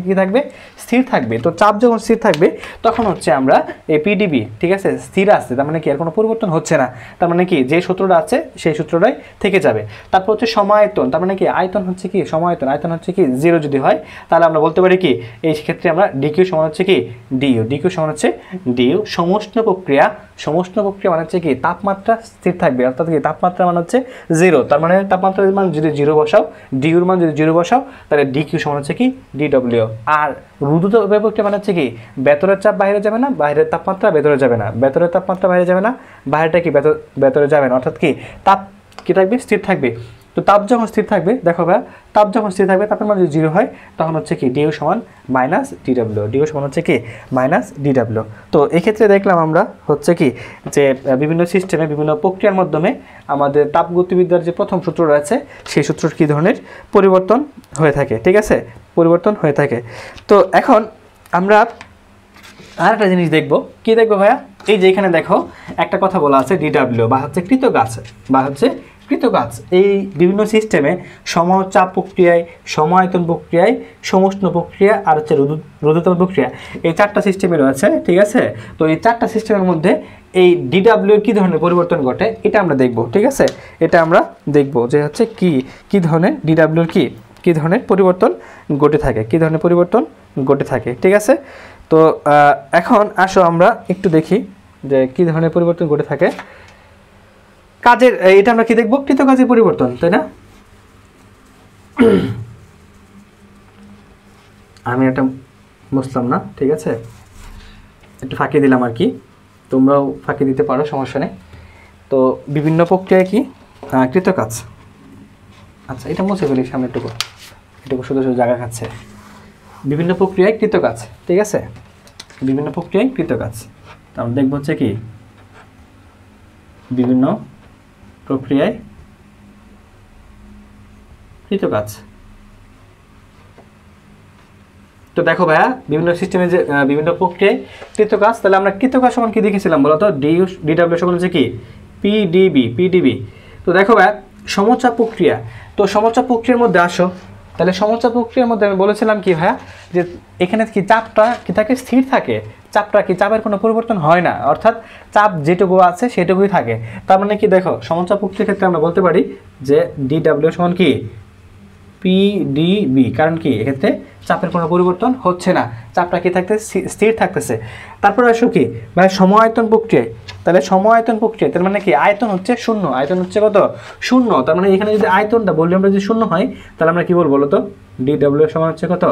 কি থাকবে স্থির থাকবে। তো চাপ যখন স্থির থাকবে তখন হচ্ছে আমরা এই পিডিবি, ঠিক আছে, স্থির আছে, তার মানে কি আর কোনো পরিবর্তন হচ্ছে না, তার মানে কি যে সূত্রটা আছে সেই সূত্রটাই থেকে যাবে। তারপর হচ্ছে সমায়তন, তার মানে কি আয়তন হচ্ছে কি সমায়তন, আয়তন হচ্ছে কি 0 যদি হয় তাহলে আমরা বলতে পারি কি এই ক্ষেত্রে আমরা ডিকিউ সমান হচ্ছে কি ডিকিউ সমান হচ্ছে ডিইউ। সমস্ত প্রক্রিয়া মানে হচ্ছে কি তাপমাত্রা স্থির থাকবে, অর্থাৎ কি তাপমাত্রা মানে হচ্ছে 0, তার মানে তাপমাত্রার মান যদি 0 বসাও, ডিইউর মান যদি 0 বসাও তাহলে ডিকিউ সমান হচ্ছে কি ডিডব্লিউ। আর রুদ্রতাপীয় প্রক্রিয়া মানে হচ্ছে কি ভেতরের চাপ বাইরে যাবে না, বাইরের তাপমাত্রা ভেতরে যাবে না, ভেতরের তাপমাত্রা বাইরে যাবে না, বাইরেটা কি ভেতরে যাবে না, অর্থাৎ কি তাপ কি থাকবে স্থির থাকবে। তো তাপ যখন স্থির থাকবে, দেখো ভাই তাপ যখন স্থির থাকবে তাপের মান যদি 0 হয় তখন হচ্ছে কি ডিইউ সমান মাইনাস ডিডব্লিউ, ডিইউ সমান হচ্ছে কি মাইনাস ডিডব্লিউ। তো এক্ষেত্রে দেখলাম আমরা হচ্ছে কি যে বিভিন্ন সিস্টেমে বিভিন্ন প্রক্রিয়ার মাধ্যমে আমাদের তাপগতিবিদ্যার যে প্রথম সূত্র রয়েছে সেই সূত্রের কী ধরনের পরিবর্তন হয়ে থাকে। ঠিক আছে, পরিবর্তন হয়ে থাকে। তো এখন আমরা আর একটা জিনিস দেখব, কি দেখবো ভাইয়া, এই যে এখানে দেখো একটা কথা বলা আছে ডিডব্লিউ বা হচ্ছে কৃতকাজ। এই বিভিন্ন সিস্টেমে সমচাপ প্রক্রিয়ায়, সমায়তন প্রক্রিয়ায়, সমষ্ণ প্রক্রিয়া আর হচ্ছে রুদ্রতাপ প্রক্রিয়া, এই 4টা সিস্টেমে রয়েছে। ঠিক আছে, তো এই 4টা সিস্টেমের মধ্যে এই ডিডব্লিউ কী ধরনের পরিবর্তন ঘটে এটা আমরা দেখব। ঠিক আছে, এটা আমরা দেখব যে হচ্ছে কী ধরনের ডিডব্লিউর কী ধরনের পরিবর্তন ঘটে থাকে, ঠিক আছে। তো এখন আসো আমরা একটু দেখি যে কী ধরনের পরিবর্তন ঘটে থাকে কাজের। এটা আমরা কি দেখব কৃতকাজের পরিবর্তন, তাই না? আমি এটা বুঝলাম না, ঠিক আছে, একটু ফাঁকি দিলাম আর কি, তোমরাও ফাঁকি দিতে পারো, সমস্যা নেই। তো বিভিন্ন প্রক্রিয়ায় কি কৃতকাজ, আচ্ছা এটা মুছে ফেলি সামনে এটুকু শুধু জায়গা খাচ্ছে। বিভিন্ন প্রক্রিয়ায় কৃতকাজ, ঠিক আছে, বিভিন্ন প্রক্রিয়ায় কৃতকাজ। আমরা দেখব হচ্ছে কি বিভিন্ন প্রক্রিয়ায় কৃতকাজ। তো দেখো ভাইয়া বিভিন্ন সিস্টেমে যে বিভিন্ন প্রক্রিয়ায় কৃতকাজ, তাহলে আমরা কৃতকাজ সমান কি দেখেছিলাম বলো তো, ডিডব্লিউ সমান হচ্ছে কি পিডিবি। তো দেখো ভাইয়া সমচাপ প্রক্রিয়া, তো সমচাপ প্রক্রিয়ার মধ্যে আসো, তাহলে সমচাপ প্রক্রিয়ার মধ্যে আমি বলেছিলাম কি ভাইয়া যে এখানে কি চাপটা কি থাকে, স্থির থাকে, চাপটা কি চাপের কোনো পরিবর্তন হয় না, অর্থাৎ চাপ যেটুকু আছে সেটুকুই থাকে। তার মানে কি দেখো সমচাপ প্রক্রিয়ার ক্ষেত্রে আমরা বলতে পারি যে ডিডব্লিউ সমান কি পিডিবি, কারণ কি এক্ষেত্রে চাপের কোনো পরিবর্তন হচ্ছে না, চাপটা কি থাকতেছে, স্থির থাকতেছে। তারপরে আসো কি মানে সময় আয়তন প্রক্রিয়ায়, তাহলে সময় আয়তন প্রক্রিয়া তার মানে কি আয়তন হচ্ছে শূন্য, আয়তন হচ্ছে কত শূন্য, তার মানে এখানে যদি আয়তনটা বললে আমরা যদি শূন্য হয় তাহলে আমরা কি বলবো বলো তো, ডিডব্লিউ সমান হচ্ছে কত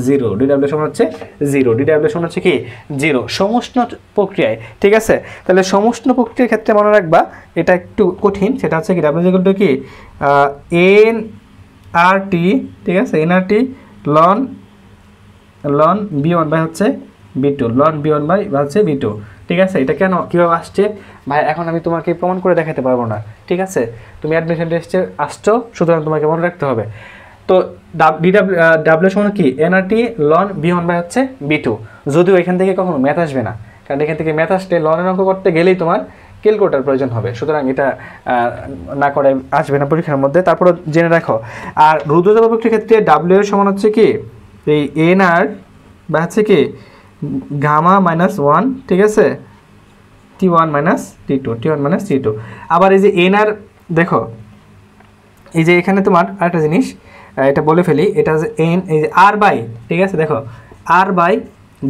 জিরো, ডিডব্লিউ সমান হচ্ছে জিরো, ডিডব্লিউ সমান হচ্ছে কি জিরো সমষ্ণ প্রক্রিয়ায়। ঠিক আছে, তাহলে সমষ্ণ প্রক্রিয়ার ক্ষেত্রে মনে রাখবা এটা একটু কঠিন, সেটা হচ্ছে কি ডাব্লিউ ইকুয়াল টু কি এন আর টি, ঠিক আছে, এনআরটি লন বি1 বাই হচ্ছে বি2, লন বি1 বাই হচ্ছে বি2। ঠিক আছে, এটা কেন কীভাবে আসছে ভাই এখন আমি তোমাকে প্রমাণ করে দেখাতে পারবো না। ঠিক আছে, তুমি অ্যাডমিশন টেস্টে আসছো, সুতরাং তোমাকে মনে রাখতে হবে। তো ডাব্লিউ সমান কি এনআরটি লন বি1 বাই হচ্ছে বি2, যদিও এখান থেকে কখনো ম্যাথ আসবে না, কারণ এখান থেকে ম্যাথ আসলে লনের অঙ্ক করতে গেলেই তোমার ক্যালকুলেটর প্রয়োজন হবে, সুতরাং এটা না করে আসবে না পরীক্ষার মধ্যে। তারপরে জেনে রাখো, আর রুদ্রচাপ প্রক্রিয়ার ক্ষেত্রে ডাব্লিউ এর সমান হচ্ছে কি এই এন আর বা হচ্ছে কি গামা -1, ঠিক আছে, T1 মাইনাস T2। আবার এই যে এন আর দেখো, এই যে এখানে তোমার আরেকটা জিনিস এটা বলে ফেলি, এটা যে এন এই যে আর বাই, ঠিক আছে, দেখো আর বাই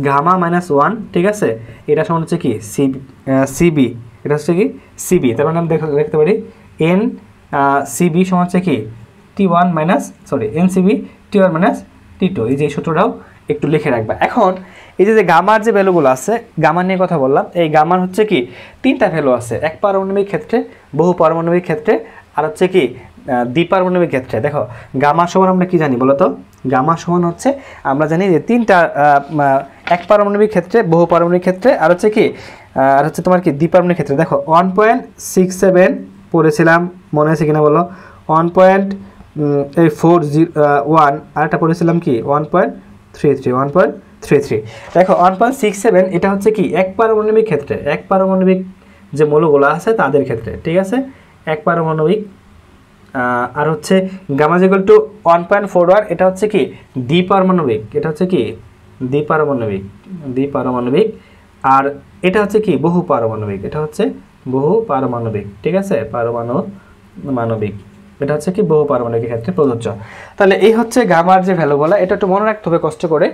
গামা -1, ঠিক আছে, এটা সমান হচ্ছে কি সিবি, এটা হচ্ছে কি সিবি, তার মানে আমি দেখতে পারি এন সিবি সমান হচ্ছে কি T1 minus N CB T1 minus T2, এই যে সূত্রটাও একটু লিখে রাখবা। এখন এই যে গামার যে ভ্যালুগুলো আছে, গামা নিয়ে কথা বললাম, এই গামার হচ্ছে কি তিনটা ভ্যালু আছে, এক পারমাণবিক ক্ষেত্রে, বহু পারমাণবিক ক্ষেত্রে, আর হচ্ছে কি দ্বিপারমাণবিক ক্ষেত্রে। দেখো গামা সমান আমরা কি জানি বলো তো, গামা সমান হচ্ছে আমরা জানি যে তিনটা এক পারমাণবিক ক্ষেত্রে, বহু পারমাণবিক ক্ষেত্রে, আর হচ্ছে কি আর হচ্ছে তোমার কি দ্বিপারমাণবিক ক্ষেত্রে। দেখো 1.67 পড়েছিলাম, মনে আছে কিনা বলো, 1.401, আর একটা পড়েছিলাম কি 1.33। দেখো 1.67 এটা হচ্ছে কি এক পারমাণবিক ক্ষেত্রে, এক পারমাণবিক যে মৌলগুলো আছে তাদের ক্ষেত্রে, ঠিক আছে, এক পারমাণবিক। আর হচ্ছে গামা ইকুয়াল টু 1.41, এটা হচ্ছে কি দ্বিপারমাণবিক, এটা হচ্ছে কি দ্বিপারমাণবিক। আর এটা হচ্ছে কি বহু পারমাণবিক, এটা হচ্ছে বহু পারমাণবিক, ঠিক আছে, পারমাণবিক, এটা হচ্ছে কি বহু পারমাণবিক ক্ষেত্রে প্রযোজ্য। তাহলে এই হচ্ছে গামার যে ভ্যালুগুলো, এটা একটু মনে রাখতে হবে কষ্ট করে।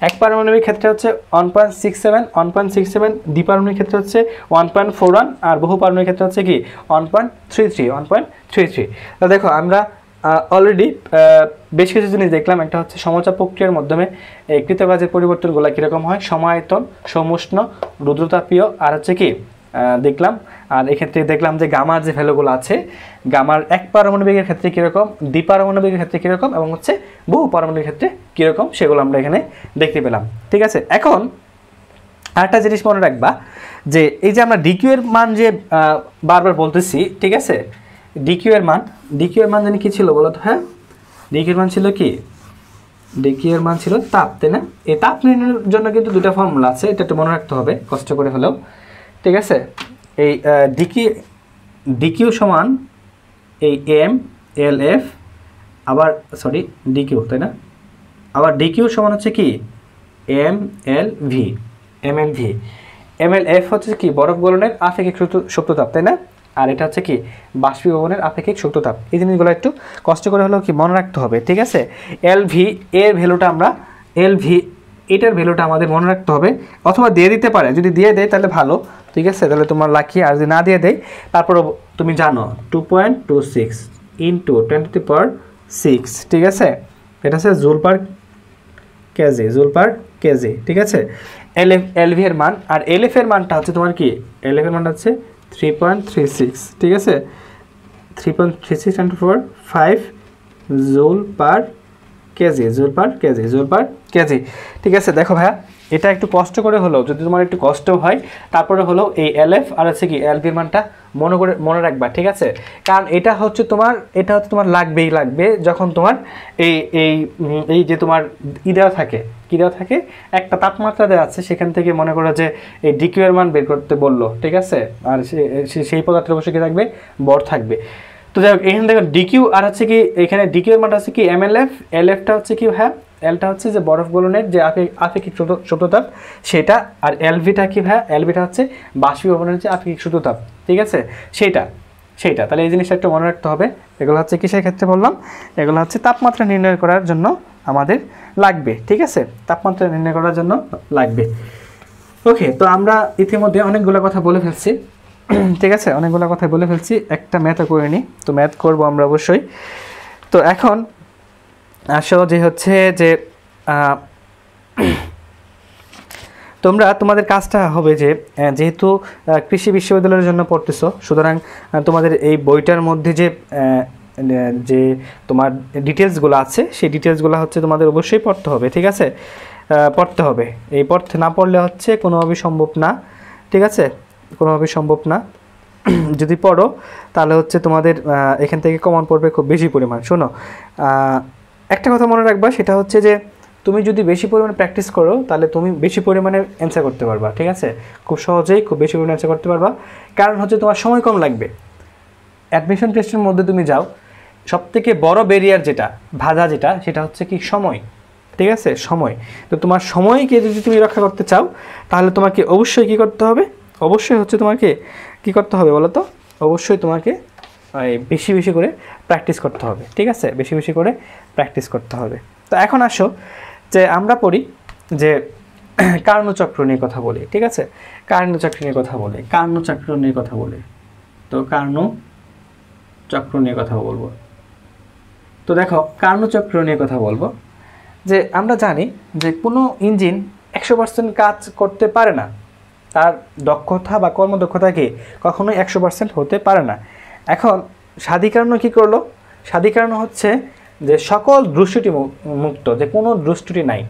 এক পারমাণবিক ক্ষেত্রে হচ্ছে 1.67, দ্বিপারমাণবিক ক্ষেত্রে হচ্ছে 1.41, আর বহু পারমাণবিক ক্ষেত্রে হচ্ছে কি 1.33। তাহলে দেখো আমরা অলরেডি বেশ কিছু জিনিস দেখলাম, একটা হচ্ছে সমচাপ প্রক্রিয়ার মাধ্যমে কৃতকাজের পরিবর্তনগুলো কীরকম হয়, সমায়তন, সমুষ্ণ, রুদ্রতাপীয়, আর হচ্ছে কি দেখলাম। আর এক্ষেত্রে দেখলাম যে গামার যে ভ্যালুগুলো আছে, গামার এক পারমাণবিকের ক্ষেত্রে কীরকম, দ্বিপারমাণবিকের ক্ষেত্রে কীরকম, এবং হচ্ছে বহু পারমাণবিকের ক্ষেত্রে কীরকম, সেগুলো আমরা এখানে দেখতে পেলাম। ঠিক আছে, এখন আরেকটা জিনিস মনে রাখবা যে এই যে আমরা ডিকিউ এর মান যে বারবার বলতেছি, ঠিক আছে, ডিকিউ এর মান জানি কি ছিল বলো তো, হ্যাঁ ডিকিউ এর মান ছিল কি, ডিকিউ এর মান ছিল তাপ, তাই না? এই তাপ নির্ণয়ের জন্য কিন্তু দুটো ফর্মুলা আছে, এটা একটু মনে রাখতে হবে কষ্ট করে হলেও, ঠিক আছে। এই ডিকিউ সমান এই এম এল এফ, আবার ডিকিউ, তাই না, আবার ডিকিউ সমান হচ্ছে কি এম এল এফ হচ্ছে কি বরফ গলনের আপেক্ষিক সুপ্ততাপ, তাই না, আর এটা হচ্ছে কি বাষ্পীভবনের আপেক্ষিক সুপ্ততাপ। এই জিনিসগুলো একটু কষ্ট করে হলেও কি মনে রাখতে হবে, ঠিক আছে। এলভি এর ভ্যালুটা আমরা এটার ভ্যালুটা আমাদের মনে রাখতে হবে, অথবা দিয়ে দিতে পারে, যদি দিয়ে দেয় তাহলে ভালো, ঠিক আছে, তাহলে তোমার লাকি। আর যদি না দিয়ে দেয় তারপর তুমি জানো 2.26 ইন্টু 10⁶, ঠিক আছে, এটা হচ্ছে জুল পার কেজি, ঠিক আছে। এলভি এর মান, আর এলএফ এর মানটা হচ্ছে তোমার কি, এলএফ এর মানটা হচ্ছে 3.36, ঠিক আছে, 3.36 × 4 5 জুল পার কেজি, ঠিক আছে। দেখো ভাইয়া এটা একটু কষ্ট করে হলেও, যদি তোমার একটু কষ্ট হয় তারপরে হলেও এই এলএফ আর হচ্ছে কি এলভির মানটা মনে রাখবা, ঠিক আছে, কারণ এটা হচ্ছে তোমার লাগবে যখন তোমার এই যে তোমার দেওয়া থাকে কী দেওয়া থাকে, একটা তাপমাত্রা দেওয়া আছে, সেখান থেকে মনে করো যে এই ডিকিউ এর মান বের করতে বললো, ঠিক আছে, আর সেই পদার্থের অবশ্যই কী থাকবে, ভর থাকবে। তো যাই হোক এখানে দেখো ডিকিউ আর হচ্ছে কি এখানে ডিকিউ এর মানটা হচ্ছে কি এমএলএফ, এলএফটা হচ্ছে কি হ্যাঁ, এলটা হচ্ছে যে বরফ গলনের যে আপেক্ষিক সূত্রতাপ সেটা, আর এলভিটা কি হ্যাঁ, এলভিটা হচ্ছে বাষ্পীভবনের যে আপেক্ষিক সূত্রতাপ, ঠিক আছে, সেইটা। তাহলে এই জিনিসটা একটু মনে রাখতে হবে। এগুলো হচ্ছে কিসের ক্ষেত্রে বললাম, এগুলো হচ্ছে তাপমাত্রা নির্ণয় করার জন্য আমাদের লাগবে, ঠিক আছে, তাপমাত্রা নির্ণয় করার জন্য লাগবে। ওকে, তো আমরা ইতিমধ্যে অনেকগুলো কথা বলে ফেলছি, ঠিক আছে, অনেকগুলো কথা বলে ফেলছি, একটা ম্যাথও করে নিই, তো ম্যাথ করবো আমরা অবশ্যই। তো এখন আসো যে হচ্ছে যে তোমাদের কাজটা হবে যে যেহেতু কৃষি বিশ্ববিদ্যালয়ের জন্য পড়তেছো, সুতরাং তোমাদের এই বইটার মধ্যে যে তোমার ডিটেলসগুলো আছে সেই ডিটেলসগুলো হচ্ছে তোমাদের অবশ্যই পড়তে হবে, ঠিক আছে, পড়তে হবে। এই পড়তে না পড়লে হচ্ছে কোনোভাবেই সম্ভব না, ঠিক আছে, কোনোভাবেই সম্ভব না। যদি পড়ো তাহলে হচ্ছে তোমাদের এখান থেকে কমন পড়বে খুব বেশি পরিমাণ। শোনো, একটা কথা মনে রাখবা, সেটা হচ্ছে যে তুমি যদি বেশি পরিমাণে প্র্যাকটিস করো তাহলে তুমি বেশি পরিমাণে অ্যান্সার করতে পারবা, ঠিক আছে, খুব সহজেই খুব বেশি পরিমাণে অ্যান্সার করতে পারবা, কারণ হচ্ছে তোমার সময় কম লাগবে। অ্যাডমিশন টেস্টের মধ্যে তুমি যাও, সবথেকে বড় ব্যারিয়ার যেটা, বাধা যেটা, সেটা হচ্ছে কি সময়, ঠিক আছে, সময়। তো তোমার সময়কে যদি তুমি রক্ষা করতে চাও তাহলে তোমাকে অবশ্যই কী করতে হবে, অবশ্যই হচ্ছে তোমাকে কী করতে হবে বলো তো, অবশ্যই তোমাকে বেশি বেশি করে প্র্যাকটিস করতে হবে, ঠিক আছে, বেশি বেশি করে প্র্যাকটিস করতে হবে। তো এখন আসো যে আমরা পড়ি যে কার্নোচক্র নিয়ে কথা বলি, ঠিক আছে, কার্নোচক্র নিয়ে কথা বলি, কার্নোচক্র নিয়ে কথা বলি, তো কার্নোচক্র নিয়ে কথা বলবো। তো দেখো কার্নোচক্র নিয়ে কথা বলবো যে আমরা জানি যে কোনো ইঞ্জিন 100% কাজ করতে পারে না, তার দক্ষতা বা কর্মদক্ষতা কি কখনোই 100% হতে পারে না। এখন স্বাধিকরণ কী করলো, স্বাধিকরণ হচ্ছে যে সকল দোষত্রুটি মুক্ত, যে কোনো দোষত্রুটি নাই,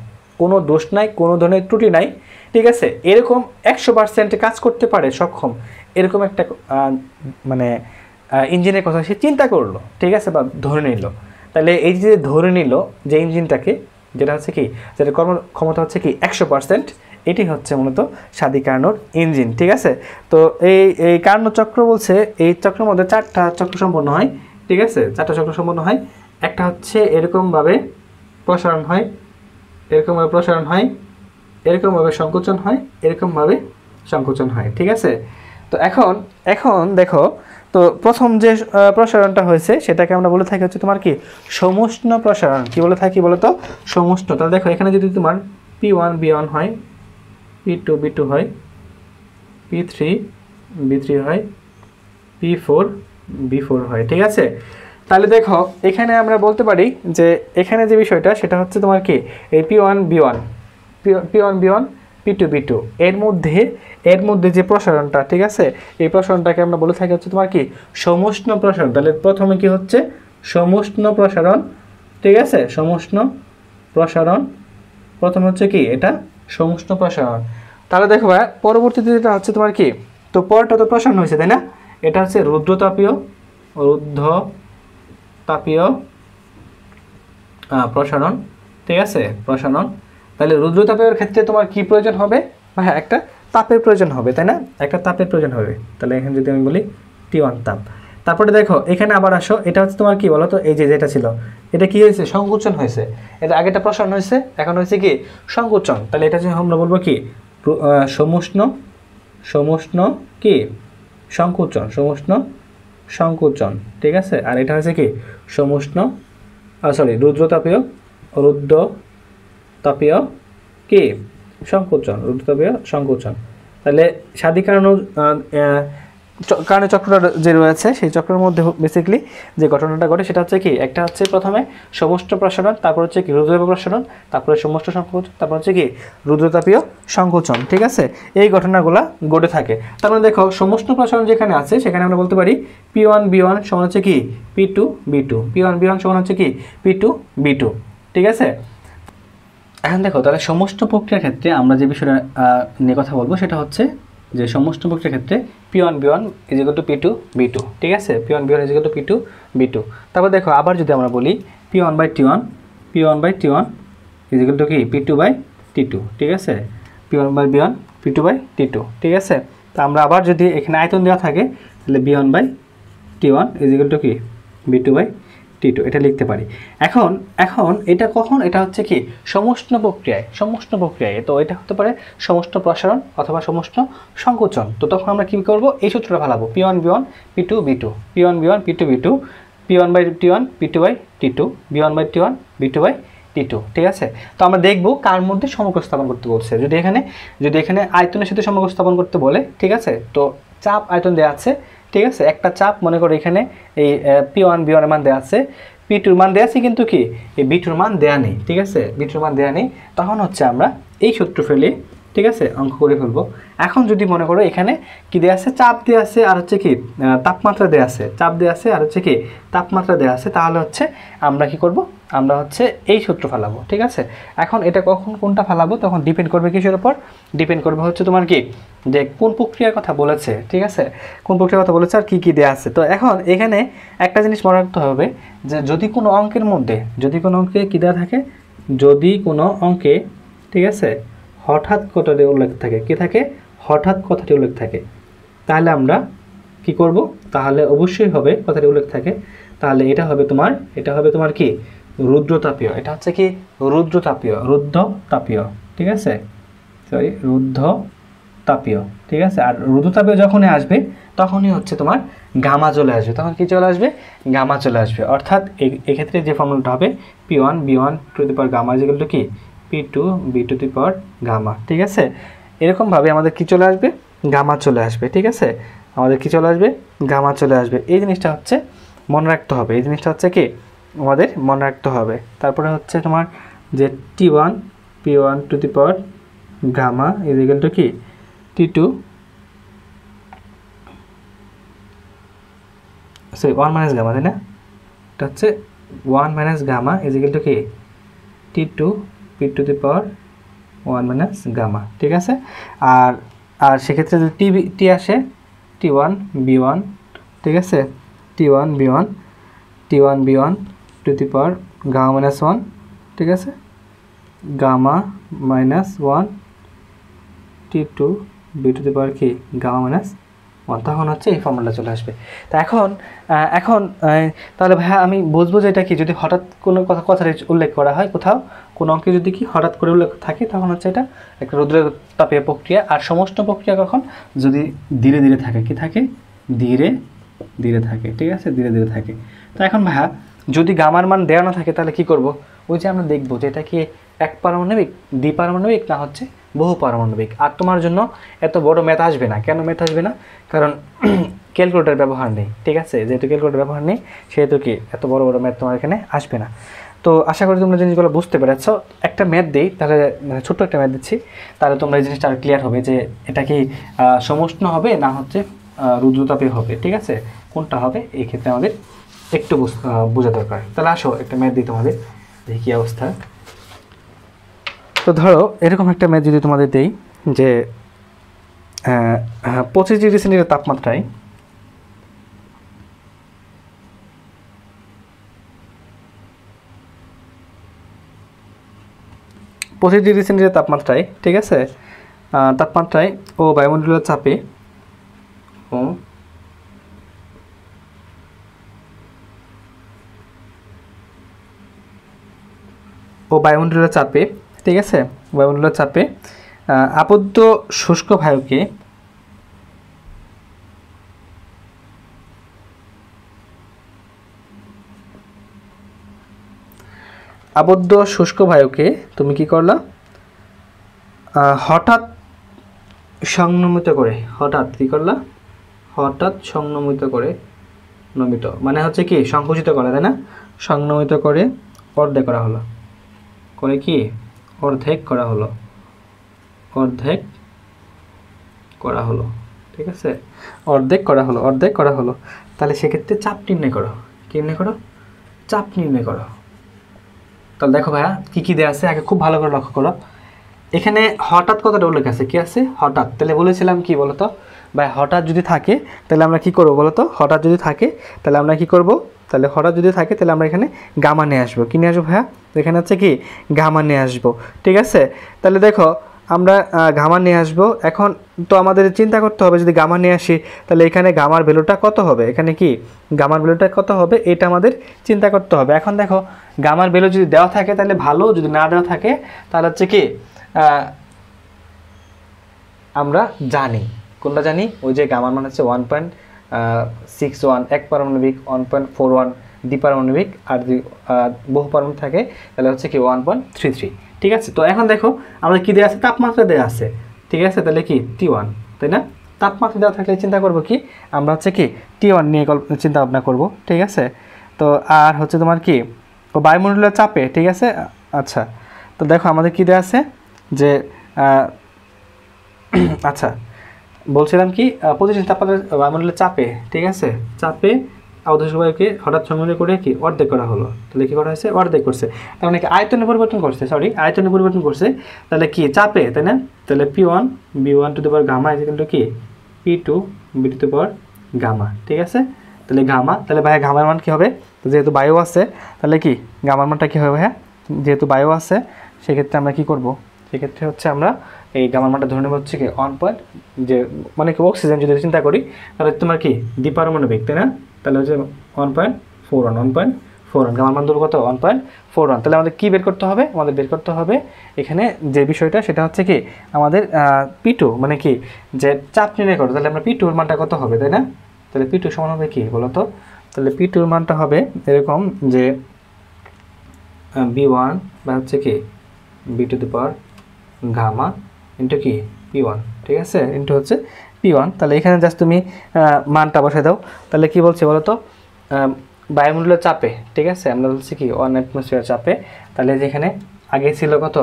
কোনো দোষ নাই, কোনো ধরনের ত্রুটি নাই, ঠিক আছে, এরকম 100% কাজ করতে পারে সক্ষম, এরকম একটা মানে ইঞ্জিনের কথা সে চিন্তা করলো, ঠিক আছে, বা ধরে নিল। তাহলে এই যে ধরে নিল যে ইঞ্জিনটাকে, যেটা হচ্ছে কি, যেটা কর্মক্ষমতা হচ্ছে কি 100%, এটি হচ্ছে মূলত শাদি কার্নোর ইঞ্জিন, ঠিক আছে। তো এই কার্নো চক্র বলছে এই চক্রের মধ্যে 4টা চক্র সম্পন্ন হয়, ঠিক আছে, 4টা চক্র সম্পন্ন হয়। একটা হচ্ছে এরকমভাবে প্রসারণ হয়, এরকমভাবে প্রসারণ হয়, এরকমভাবে সংকোচন হয়, এরকমভাবে সংকোচন হয়, ঠিক আছে। তো এখন দেখো, তো প্রথম যে প্রসারণটা হয়েছে সেটাকে আমরা বলে থাকি হচ্ছে তোমার কি সমুষ্ণ প্রসারণ। কি বলে থাকি বলো তো, সমুষ্ণ। তাহলে দেখো এখানে যদি তোমার P1 B1 হয়, P2 B2 হয়, P3 B3 হয়, P4 B4 হয়, ঠিক আছে। তাহলে দেখো এখানে আমরা বলতে পারি যে এখানে যে বিষয়টা সেটা হচ্ছে তোমার কি এই P1 B1 P2 B2 এর মধ্যে যে প্রসারণটা, ঠিক আছে, এই প্রসারণটাকে আমরা বলে থাকি হচ্ছে তোমার কি সমুষ্ণ প্রসারণ। তাহলে প্রথমে কি হচ্ছে সমুষ্ণ প্রসারণ, ঠিক আছে, সমুষ্ণ প্রসারণ প্রথম হচ্ছে কি এটা সমুষ্ণ প্রসারণ। তাহলে দেখো ভাই পরবর্তীতে যেটা হচ্ছে তোমার কি, তো পরটা তো প্রসারণ হয়েছে তাই না, এটা হচ্ছে রুদ্রতাপীয় প্রসারণ, ঠিক আছে, প্রসারণ। তাহলে রুদ্রতাপের ক্ষেত্রে তোমার কি প্রয়োজন হবে ভাই, একটা তাপের প্রয়োজন হবে তাই না, একটা তাপের প্রয়োজন হবে। তাহলে এখানে যদি আমি বলি T1 তাপ। তারপরে দেখো এখানে আবার আসো, এটা হচ্ছে তোমার কি বলো তো, এই যে যেটা ছিল এটা কি হয়েছে সংকোচন হয়েছে, এটা আগেটা প্রসারণ হয়েছে, এখন হয়েছে কি সংকোচন। তাহলে এটা যে আমরা বলবো কি সমুষ্ণ কি সমুষ্ণ সংকোচন, ঠিক আছে। আর এটা হচ্ছে কি রুদ্রতাপীয় কি সংকোচন, রুদ্রতাপীয় সংকোচন। তাহলে শাদিকারণ কারণে চক্রটা যে রয়েছে সেই চক্রের মধ্যে বেসিক্যালি যে ঘটনাটা ঘটে সেটা হচ্ছে কি, একটা হচ্ছে প্রথমে সমুষ্ণ প্রসারণ, তারপর হচ্ছে কি রুদ্রতাপীয় প্রসারণ, তারপরে সমুষ্ণ সংকোচন, তারপর হচ্ছে কি রুদ্রতাপীয় সংকোচন, ঠিক আছে। এই ঘটনাগুলো ঘটে থাকে। তার মানে দেখো সমুষ্ণ প্রসারণ যেখানে আছে সেখানে আমরা বলতে পারি P1 B1 সমান হচ্ছে কি P2 B2, P1 B1 সমান হচ্ছে কি P2 B2, ঠিক আছে। এখন দেখো তাহলে সমষ্ণ প্রক্রিয়ার ক্ষেত্রে আমরা যে বিষয়টা নিয়ে কথা বলবো সেটা হচ্ছে যে সমষ্ণ প্রক্রিয়ার ক্ষেত্রে P1 B1 = P2 B2, ঠিক আছে, P1 B1 = P2 B2। তারপর দেখো আবার যদি আমরা বলি P1/T1 = কি P2/T2, T2, ঠিক আছে, P1 by B1 P2 by T2, ঠিক আছে। তো আমরা আবার যদি এখানে আয়তন দেওয়া থাকে তাহলে B1 by T1 is equal to কি B2 বাই T2, এটা লিখতে পারি। এখন এটা কখন, এটা হচ্ছে কি সমষ্ণ প্রক্রিয়ায়, তো এটা হতে পারে সমষ্ণ প্রসারণ অথবা সমষ্ণ সংকোচন। তো তখন আমরা কী করব, এই সূত্রটা ফেলাবো, P1 B1 P2 B2, P1 B1 P2 B2, P1 by T1 P2 by T2, B1 by T1 B2 by T2, ঠিক আছে। তো আমরা দেখব কার মধ্যে সমগ্র স্থাপন করতে বলছে। যদি এখানে আয়তনের সাথে সমগ্র স্থাপন করতে বলে, ঠিক আছে, তো চাপ আয়তন দেওয়া আছে, ঠিক আছে, একটা চাপ মনে করো এখানে এই P1 B1 এর মান দেওয়া আছে, P2 মান দেওয়া আছে, কিন্তু কি এই B2 মান দেওয়া নেই, ঠিক আছে, B2 মান দেওয়া নেই। তখন হচ্ছে আমরা এই সূত্র ফেলে, ঠিক আছে, অঙ্ক করে ফেলবো। এখন যদি মনে করো এখানে কি দেওয়া আছে, চাপ দেওয়া আছে আর হচ্ছে কি তাপমাত্রা দেওয়া আছে, চাপ দেওয়া আছে আর হচ্ছে কি তাপমাত্রা দেওয়া আছে, তাহলে হচ্ছে আমরা কি করব, আমরা হচ্ছে এই সূত্র ফেলাবো, ঠিক আছে। এখন এটা কখন কোনটা ফেলাবো তখন ডিপেন্ড করবে কিসের উপর, ডিপেন্ড করবে হচ্ছে তোমার কি যে কোন প্রক্রিয়ার কথা বলেছে, ঠিক আছে, কোন প্রক্রিয়ার কথা বলেছে আর কি কি দেওয়া আছে। তো এখন এখানে একটা জিনিস মনে রাখতে হবে যে যদি কোনো অঙ্কের মধ্যে কি দেওয়া থাকে, যদি কোনো অঙ্কে, ঠিক আছে, হঠাৎ কথাটি উল্লেখ থাকে, কি থাকে, হঠাৎ কথাটি উল্লেখ থাকে, তাহলে আমরা কি করব, তাহলে অবশ্যই হবে কথাটি উল্লেখ থাকে, তাহলে এটা হবে তোমার কি রুদ্রতাপীয়, এটা হচ্ছে কি রুদ্ধতাপীয়, ঠিক আছে, সরি রুদ্ধতাপীয়, ঠিক আছে। আর রুদ্ধতাপীয় যখনই আসবে তখনই হচ্ছে তোমার গামা চলে আসবে, তখন কি চলে আসবে, গামা চলে আসবে। অর্থাৎ এক্ষেত্রে যে ফর্মুলাটা হবে P1 B1 to the power gamma equal to কি P2 B2 to the power gamma, ঠিক আছে। এরকমভাবে আমাদের কি চলে আসবে, গামা চলে আসবে, ঠিক আছে, আমাদের কি চলে আসবে, গামা চলে আসবে। এই জিনিসটা হচ্ছে মনে রাখতে হবে, এই জিনিসটা হচ্ছে কি আমাদের মনে রাখতে হবে। তারপরে হচ্ছে তোমার যে T1 P1 to the power gamma is equal to কি T2 সরি 1 মাইনাস গামা, তাই না, এটা হচ্ছে 1 minus gamma is equal to কি T2 P to the power 1 minus gamma, ঠিক আছে। আর সেক্ষেত্রে যদি টি আসে T1 B1, ঠিক আছে, T1 B1 to the power gamma minus 1, ঠিক আছে, gamma minus 1 T2 B to the power কি গামা মাইনাস 1, তখন হচ্ছে এই ফর্মুলা চলে আসবে। তা এখন তাহলে ভাইয়া আমি বুঝবো যে এটা কি, যদি হঠাৎ কোনো কথা উল্লেখ করা হয় কোথাও, কোনো অঙ্কে যদি কি হঠাৎ করে উল্লেখ থাকে তখন হচ্ছে এটা একটা রুদ্রতাপীয় প্রক্রিয়া। আর সমষ্ণ প্রক্রিয়া কখন, যদি ধীরে ধীরে থাকে, কি থাকে, ধীরে ধীরে থাকে, ঠিক আছে, ধীরে ধীরে থাকে। তো এখন ভাইয়া যদি গামার মান দেওয়া না থাকে তাহলে কি করব, ওই যে আমরা দেখবো যে এটা কি এক পারমাণবিক, দ্বিপারমাণবিক না হচ্ছে বহু পারমাণবিক। আর তোমার জন্য এত বড় ম্যাথ আসবে না, কেন ম্যাথ আসবে না, কারণ ক্যালকুলেটর ব্যবহার নেই, ঠিক আছে, যেহেতু ক্যালকুলেটর ব্যবহার নেই সেহেতু কি এত বড় ম্যাথ তোমার এখানে আসবে না। তো আশা করি তোমরা জিনিসগুলো বুঝতে পেরেছো। একটা ম্যাথ দিই তাহলে, মানে ছোট্ট একটা ম্যাথ দিচ্ছি, তাহলে তোমরা এই জিনিসটা আর ক্লিয়ার হবে যে এটা কি সমষ্ণ হবে না হচ্ছে রুদ্রতাপীয় হবে, ঠিক আছে, কোনটা হবে এই ক্ষেত্রে আমাদের একটু বোঝা দরকার। তাহলে আসো একটা ম্যাথ দিই তোমাদের, দেখি কী অবস্থা। তো ধরো এরকম একটা ম্যাথ যদি তোমাদের দেই যে 25 ডিগ্রি সেন্টিগ্রেড তাপমাত্রায় 25 ডিগ্রি সেন্টিগ্রেড তাপমাত্রায়, ঠিক আছে, তাপমাত্রায় ও বায়ুমণ্ডলের চাপে বায়ুমণ্ডলের চাপে, ঠিক আছে, বায়ুমণ্ডলের চাপে আবদ্ধ শুষ্ক বায়ুকে তুমি কি করলা, হঠাৎ সংনমিত করে, হঠাৎ কি করলা, হঠাৎ সংনমিত করে, নমিত মানে হচ্ছে কি সংকুচিত করা, তাই না, সংনমিত করে অর্ধেক করা হলো, করে কি অর্ধেক করা হলো, ঠিক আছে, অর্ধেক করা হলো। তাহলে সেক্ষেত্রে চাপ নির্ণয় করো, কি নির্ণয় করো, চাপ নির্ণয় করো। তাহলে দেখো ভাইয়া কী কী দেওয়া আছে, আগে খুব ভালো করে লক্ষ্য করো। এখানে হঠাৎ কথাটা উল্লেখ আছে, কি আছে, হঠাৎ। তাহলে বলেছিলাম কি বলতো ভাই, হঠাৎ যদি থাকে তাহলে আমরা কি করব বলতো, হঠাৎ যদি থাকে তাহলে আমরা কি করব, তাহলে হঠাৎ যদি থাকে তাহলে আমরা এখানে গামা নিয়ে আসবো। কী নিয়ে আসবো ভাইয়া? এখানে হচ্ছে কি গামা নিয়ে আসবো, ঠিক আছে। তাহলে দেখো আমরা গামা নিয়ে আসবো। এখন তো আমাদের চিন্তা করতে হবে, যদি গামা নিয়ে আসি তাহলে এখানে গামার ভ্যালুটা কত হবে, এখানে কি গামার ভ্যালুটা কত হবে এটা আমাদের চিন্তা করতে হবে। এখন দেখো গামার ভ্যালু যদি দেওয়া থাকে তাহলে ভালো, যদি না দেওয়া থাকে তাহলে হচ্ছে কি আমরা জানি, কোনটা জানি, ওই যে গামার মান হচ্ছে 1.61 এক পারমাণবিক, 1.41 দ্বিপারমাণবিক, আর যদি বহু পারমাণবিক থাকে তাহলে হচ্ছে কি 1.33, ঠিক আছে। তো এখন দেখো আমাদের কী দেওয়া আছে, তাপমাত্রা দেওয়া আছে, ঠিক আছে। তাহলে কি T1, তাই না? তাপমাত্রা দেওয়া থাকলে চিন্তা করবো কি আমরা হচ্ছে কি T1 নিয়ে চিন্তা ভাবনা করবো, ঠিক আছে। তো আর হচ্ছে তোমার কি বায়ুমণ্ডলের চাপে, ঠিক আছে। আচ্ছা, তো দেখো আমাদের কী দেওয়া আছে যে আচ্ছা বলছিলাম কি প্রতিদিন তাপমাত্রা বায়ুমণ্ডলের চাপে, ঠিক আছে, চাপে আদর্শ বায়ুকে হঠাৎ সংগ্রহ করে কি অর্ধেক করা হলো। তাহলে কী করা হয়েছে? অর্ধেক করছে, তার মানে কি আয়তনে পরিবর্তন করছে, আয়তনে পরিবর্তন করছে। তাহলে কি চাপে, তাই না? তাহলে P1 B1 to the power gamma is equal to কি P2 B2 to the power gamma, ঠিক আছে। তাহলে গামা, তাহলে ভাইয়া গামার মান কী হবে? যেহেতু বায়ু আছে তাহলে কি গামার মানটা কী হবে ভাইয়া? যেহেতু বায়ু আছে সেক্ষেত্রে আমরা কী করব, সেক্ষেত্রে হচ্ছে আমরা এই গামার মানটা ধরে নেব হচ্ছে কি 1. যে মানে কি অক্সিজেন যদি চিন্তা করি তাহলে তোমার কি দ্বিপারমাণবিক, তাই না? তাহলে হচ্ছে 1.41 গামার মান ধরো কত 1.41। তাহলে আমাদের কী বের করতে হবে? আমাদের বের করতে হবে এখানে যে বিষয়টা সেটা হচ্ছে কি আমাদের P2 মানে কি যে চাপ নির্ণয় করো। তাহলে আমরা P2 এর মানটা কত হবে, তাই না? তাহলে P2 সমান হবে কি বলো তো? তাহলে P2 এর মানটা হবে এরকম যে B1 বা হচ্ছে কি B2 to the power gamma into কি P1, ঠিক আছে, ইন্টু হচ্ছে P1। তাহলে এখানে জাস্ট তুমি মানটা বসাই দাও। তাহলে কি বলছে বলো তো? বায়ুমণ্ডলের চাপে, ঠিক আছে, আমরা বলছি কি 1 অ্যাটমসফিয়ার চাপে। তাহলে যেখানে আগে ছিল কত,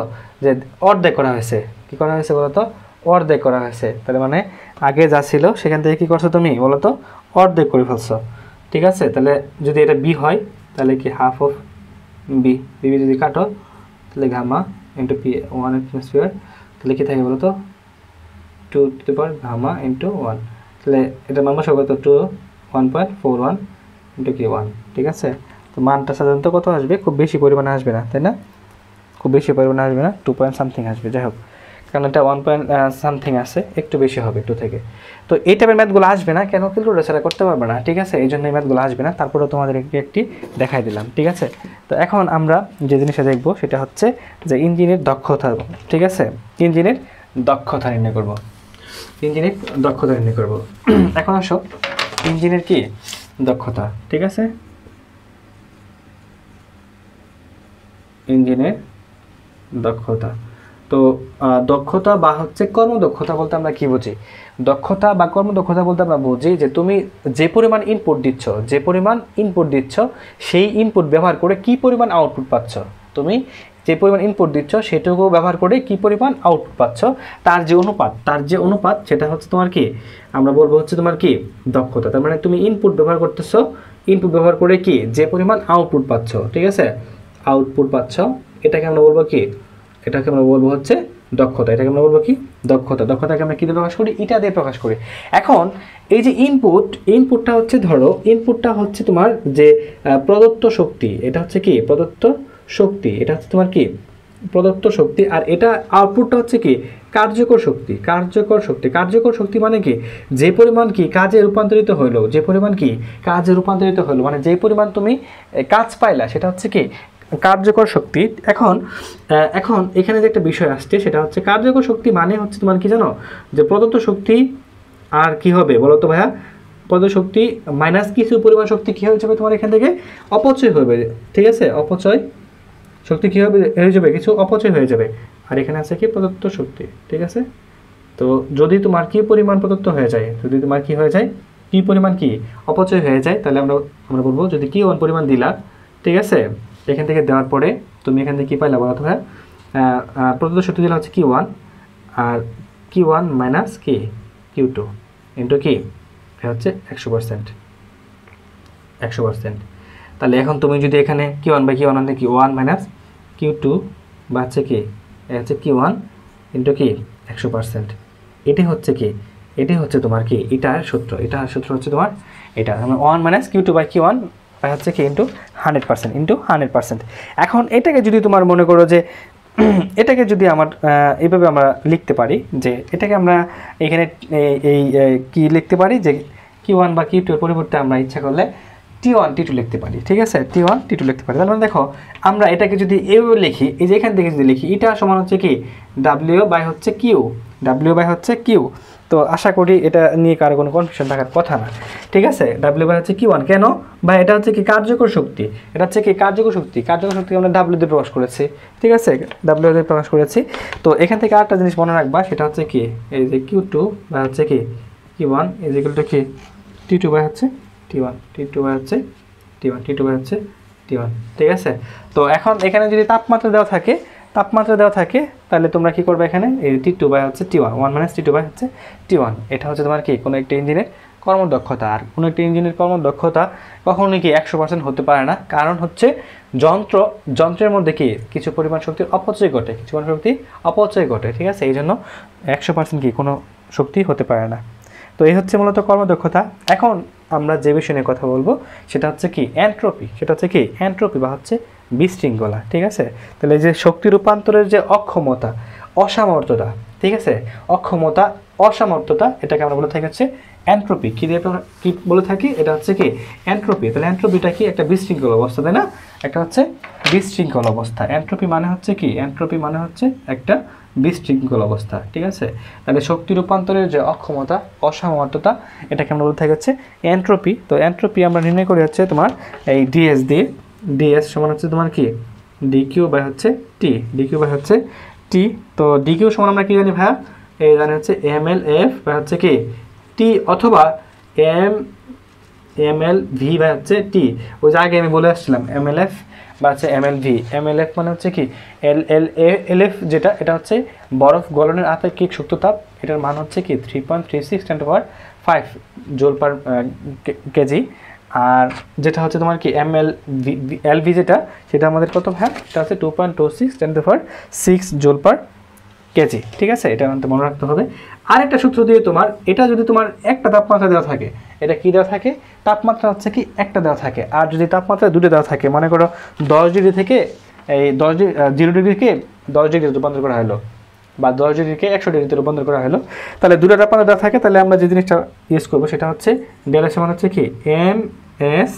যে অর্ধেক করা হয়েছে, কী করা হয়েছে বলো তো? অর্ধেক করা হয়েছে। তাহলে মানে আগে যা ছিল সেখান থেকে কী করছো তুমি বলো তো? অর্ধেক করে ফেলছো, ঠিক আছে। তাহলে যদি এটা বি হয় তাহলে কি হাফ অফ বি, বি যদি কাটো তাহলে গামা ইন্টু P 1 অ্যাটমসফিয়ার, তাহলে কী থাকে বলো তো? 2 to the power gamma into 1। তাহলে এটা মান বসাবো কত? 1.41 ইন্টু কি 1, ঠিক আছে। তো মানটা সাধারণত কত আসবে? খুব বেশি পরিমাণে আসবে না, তাই না? খুব বেশি পরিমাণে আসবে না, 2 পয়েন্ট সামথিং আসবে। যাই হোক, কারণ এটা 1 পয়েন্ট সামথিং আছে, একটু বেশি হবে 2 থেকে। তো এই টাইপের ম্যাথগুলো আসবে না কেন? ক্যালকুলেটর ছাড়া করতে পারবে না, ঠিক আছে। এই জন্য এই ম্যাথগুলো আসবে না। তারপরেও তোমাদের একটি দেখাই দিলাম, ঠিক আছে। তো এখন আমরা যে জিনিসটা দেখব সেটা হচ্ছে যে ইঞ্জিনের দক্ষতা, ঠিক আছে। ইঞ্জিনের দক্ষতা নির্ণয় করব, ইঞ্জিনের দক্ষতা নির্ণয় করব। এখন আসো ইঞ্জিনের কি দক্ষতা, ঠিক আছে। ইঞ্জিনের দক্ষতা, তো দক্ষতা বা হচ্ছে কর্মদক্ষতা বলতে আমরা কি বুঝি? দক্ষতা বা কর্মদক্ষতা বলতে আমরা বুঝি যে তুমি যে পরিমাণ ইনপুট দিচ্ছ সেই ইনপুট ব্যবহার করে কি পরিমাণ আউটপুট পাচ্ছ। তুমি যে পরিমাণ ইনপুট দিচ্ছ সেটুকু ব্যবহার করে কি পরিমাণ আউটপুট পাচ্ছ, তার যে অনুপাত সেটা হচ্ছে তোমার কি আমরা বলবো হচ্ছে তোমার কি দক্ষতা। তার মানে তুমি ইনপুট ব্যবহার করতেছো, ইনপুট ব্যবহার করে কি যে পরিমাণ আউটপুট পাচ্ছ, ঠিক আছে, আউটপুট পাচ্ছ, এটাকে আমরা বলবো কি, এটাকে আমরা বলবো হচ্ছে দক্ষতা। এটাকে আমরা বলবো কি দক্ষতা। দক্ষতাকে আমরা কী দিয়ে প্রকাশ করি? এটা দিয়ে প্রকাশ করি। এখন এই যে ইনপুটটা হচ্ছে, ধরো ইনপুটটা হচ্ছে তোমার যে প্রদত্ত শক্তি, এটা হচ্ছে কি প্রদত্ত শক্তি, এটা হচ্ছে তোমার কি প্রদত্ত শক্তি। আর এটা আউটপুটটা হচ্ছে কি কার্যকর শক্তি মানে কি যে পরিমাণ কি কাজে রূপান্তরিত হইলো, মানে যে পরিমাণ তুমি কাজ পাইলা সেটা হচ্ছে কি কার্যকর শক্তি। এখন এখানে যে একটা বিষয় আসছে সেটা হচ্ছে কার্যকর শক্তি মানে হচ্ছে তোমার কি জানো, যে প্রদত্ত শক্তি আর কি হবে বলো তো ভাইয়া? প্রদত্ত শক্তি মাইনাস কিছু পরিমাণ শক্তি কী হয়ে যাবে তোমার এখান থেকে অপচয় হবে, ঠিক আছে। অপচয় শক্তি কী হবে হয়ে যাবে, কিছু অপচয় হয়ে যাবে। আর এখানে আছে কি প্রদত্ত শক্তি, ঠিক আছে। তো যদি তোমার কি পরিমাণ প্রদত্ত হয়ে যায়, যদি তোমার কি হয়ে যায় কি পরিমাণ কি অপচয় হয়ে যায়, তাহলে আমরা বলবো যদি কি ওয়ান পরিমাণ দিলা, ঠিক আছে, এখান থেকে দেওয়ার পরে তুমি এখান থেকে কী পাইলা বলো তো ভাইয়া? প্রদত্ত শক্তি দিলা হচ্ছে Q1, আর Q1 মাইনাস কি Q2 ইন্টু কি হচ্ছে 100%। তাহলে এখন তুমি যদি এখানে Q1 বাই Q1 মানে কি 1 মাইনাস Q2 বা হচ্ছে কি হচ্ছে Q1 ইন্টু কি 100%, এটি হচ্ছে তোমার কি এটার সূত্র হচ্ছে তোমার এটা 1 minus Q2 by Q1 by হচ্ছে কি ইন্টু 100%। এখন এটাকে যদি তোমার মনে করো যে এটাকে যদি আমার এইভাবে আমরা লিখতে পারি যে এটাকে আমরা এখানে এই কি লিখতে পারি যে Q1 বা Q2 এর পরিবর্তে আমরা ইচ্ছা করলে T1 T2 লিখতে পারি, ঠিক আছে, T1 T2 লিখতে পারি। তার মানে দেখো আমরা এটাকে যদি এভাবে লিখি, এই যে এখান থেকে যদি লিখি, এটা সমান হচ্ছে কি W বাই হচ্ছে Q, W বাই হচ্ছে Q। তো আশা করি এটা নিয়ে কারো কোনো কনফিউশন থাকার কথা না, ঠিক আছে। W বাই হচ্ছে Q1 কেন, বা এটা হচ্ছে কি কার্যকর শক্তি, এটা হচ্ছে কি কার্যকর শক্তি আমরা W দিয়ে প্রকাশ করেছি, ঠিক আছে, W দিয়ে প্রকাশ করেছি। তো এখান থেকে আরেকটা জিনিস মনে রাখবা, সেটা হচ্ছে কি এই যে Q2 বা হচ্ছে কি Q1 ইজ ইকুয়াল টু কি T2 বাই হচ্ছে T1, T2 বাই হচ্ছে T1, T2 বাই হচ্ছে T1, ঠিক আছে। তো এখন এখানে যদি তাপমাত্রা দেওয়া থাকে তাহলে তোমরা কি করবে, এখানে এই T2 বাই হচ্ছে T1, 1 মাইনাস T2 বাই হচ্ছে T1। এটা হচ্ছে তোমার কি কোনো একটা ইঞ্জিনের কর্মদক্ষতা। আর কোনো একটা ইঞ্জিনের কর্মদক্ষতা কখনোই কি 100% হতে পারে না, কারণ হচ্ছে যন্ত্রের মধ্যে কি কিছু পরিমাণ শক্তির অপচয় ঘটে, ঠিক আছে। এই জন্য 100% কি কোনো শক্তি হতে পারে না। তো এই হচ্ছে মূলত কর্মদক্ষতা। এখন আমরা যে বিষয় নিয়ে কথা বলবো সেটা হচ্ছে কি এন্ট্রপি বা হচ্ছে বিশৃঙ্খলা, ঠিক আছে। তাহলে যে শক্তি রূপান্তরের যে অসামর্থ্যতা, ঠিক আছে, অসামর্থ্যতা এটাকে আমরা বলে থাকি হচ্ছে এন্ট্রপি। কি বলে থাকি, এটা হচ্ছে কি এন্ট্রপি। তাহলে এন্ট্রপিটা কি একটা বিশৃঙ্খল অবস্থা, তাই না, একটা হচ্ছে বিশৃঙ্খল অবস্থা। এন্ট্রপি মানে হচ্ছে কি, এন্ট্রপি মানে হচ্ছে একটা বিশৃঙ্খল অবস্থা, ঠিক আছে। তাহলে শক্তি রূপান্তরের যে অসামর্থ্যতা এটাকে আমরা বলে থাকি হচ্ছে এন্ট্রপি। তো এন্ট্রপি আমরা নির্ণয় করি হচ্ছে তোমার এই ডিএস দিয়ে, ডিএস সমান হচ্ছে তোমার কি ডিকিউ বাই হচ্ছে টি। তো ডিকিউ সমান আমরা কি জানি ভাইয়া, এই জানি হচ্ছে MLF বাই হচ্ছে কি টি, অথবা MLV বাই হচ্ছে টি। ওই যে আগে আমি বলে আসছিলাম MLF বা হচ্ছে MLV। MLF মানে হচ্ছে কি LF যেটা, এটা হচ্ছে বরফ গলনের আপেক্ষিক সুপ্ততাপ, এটার মান হচ্ছে কি 3.36 × 10⁵ জুল পার কেজি। আর যেটা হচ্ছে তোমার কি LV যেটা, সেটা আমাদের কত ভাগ, এটা হচ্ছে 2.26 × 10⁶ জুল পার কেজি, ঠিক আছে। এটা আমাদের মনে রাখতে হবে। আরেকটা সূত্র দিয়ে তোমার, এটা যদি তোমার একটা তাপমাত্রা দেওয়া থাকে, এটা কি দেওয়া থাকে, তাপমাত্রা হচ্ছে কি একটা দেওয়া থাকে। আর যদি তাপমাত্রা দুটো দেওয়া থাকে, মনে করো 10 ডিগ্রি থেকে এই 0 ডিগ্রিকে 10 ডিগ্রিতে রূপান্তর করা হলো, বা 10 ডিগ্রিকে 100 ডিগ্রিতে রূপান্তর করা হলো, তাহলে দুটো তাপমাত্রা দেওয়া থাকে, তাহলে আমরা যে জিনিসটা ইউজ করবো সেটা হচ্ছে ডেল সমান হচ্ছে কি MS,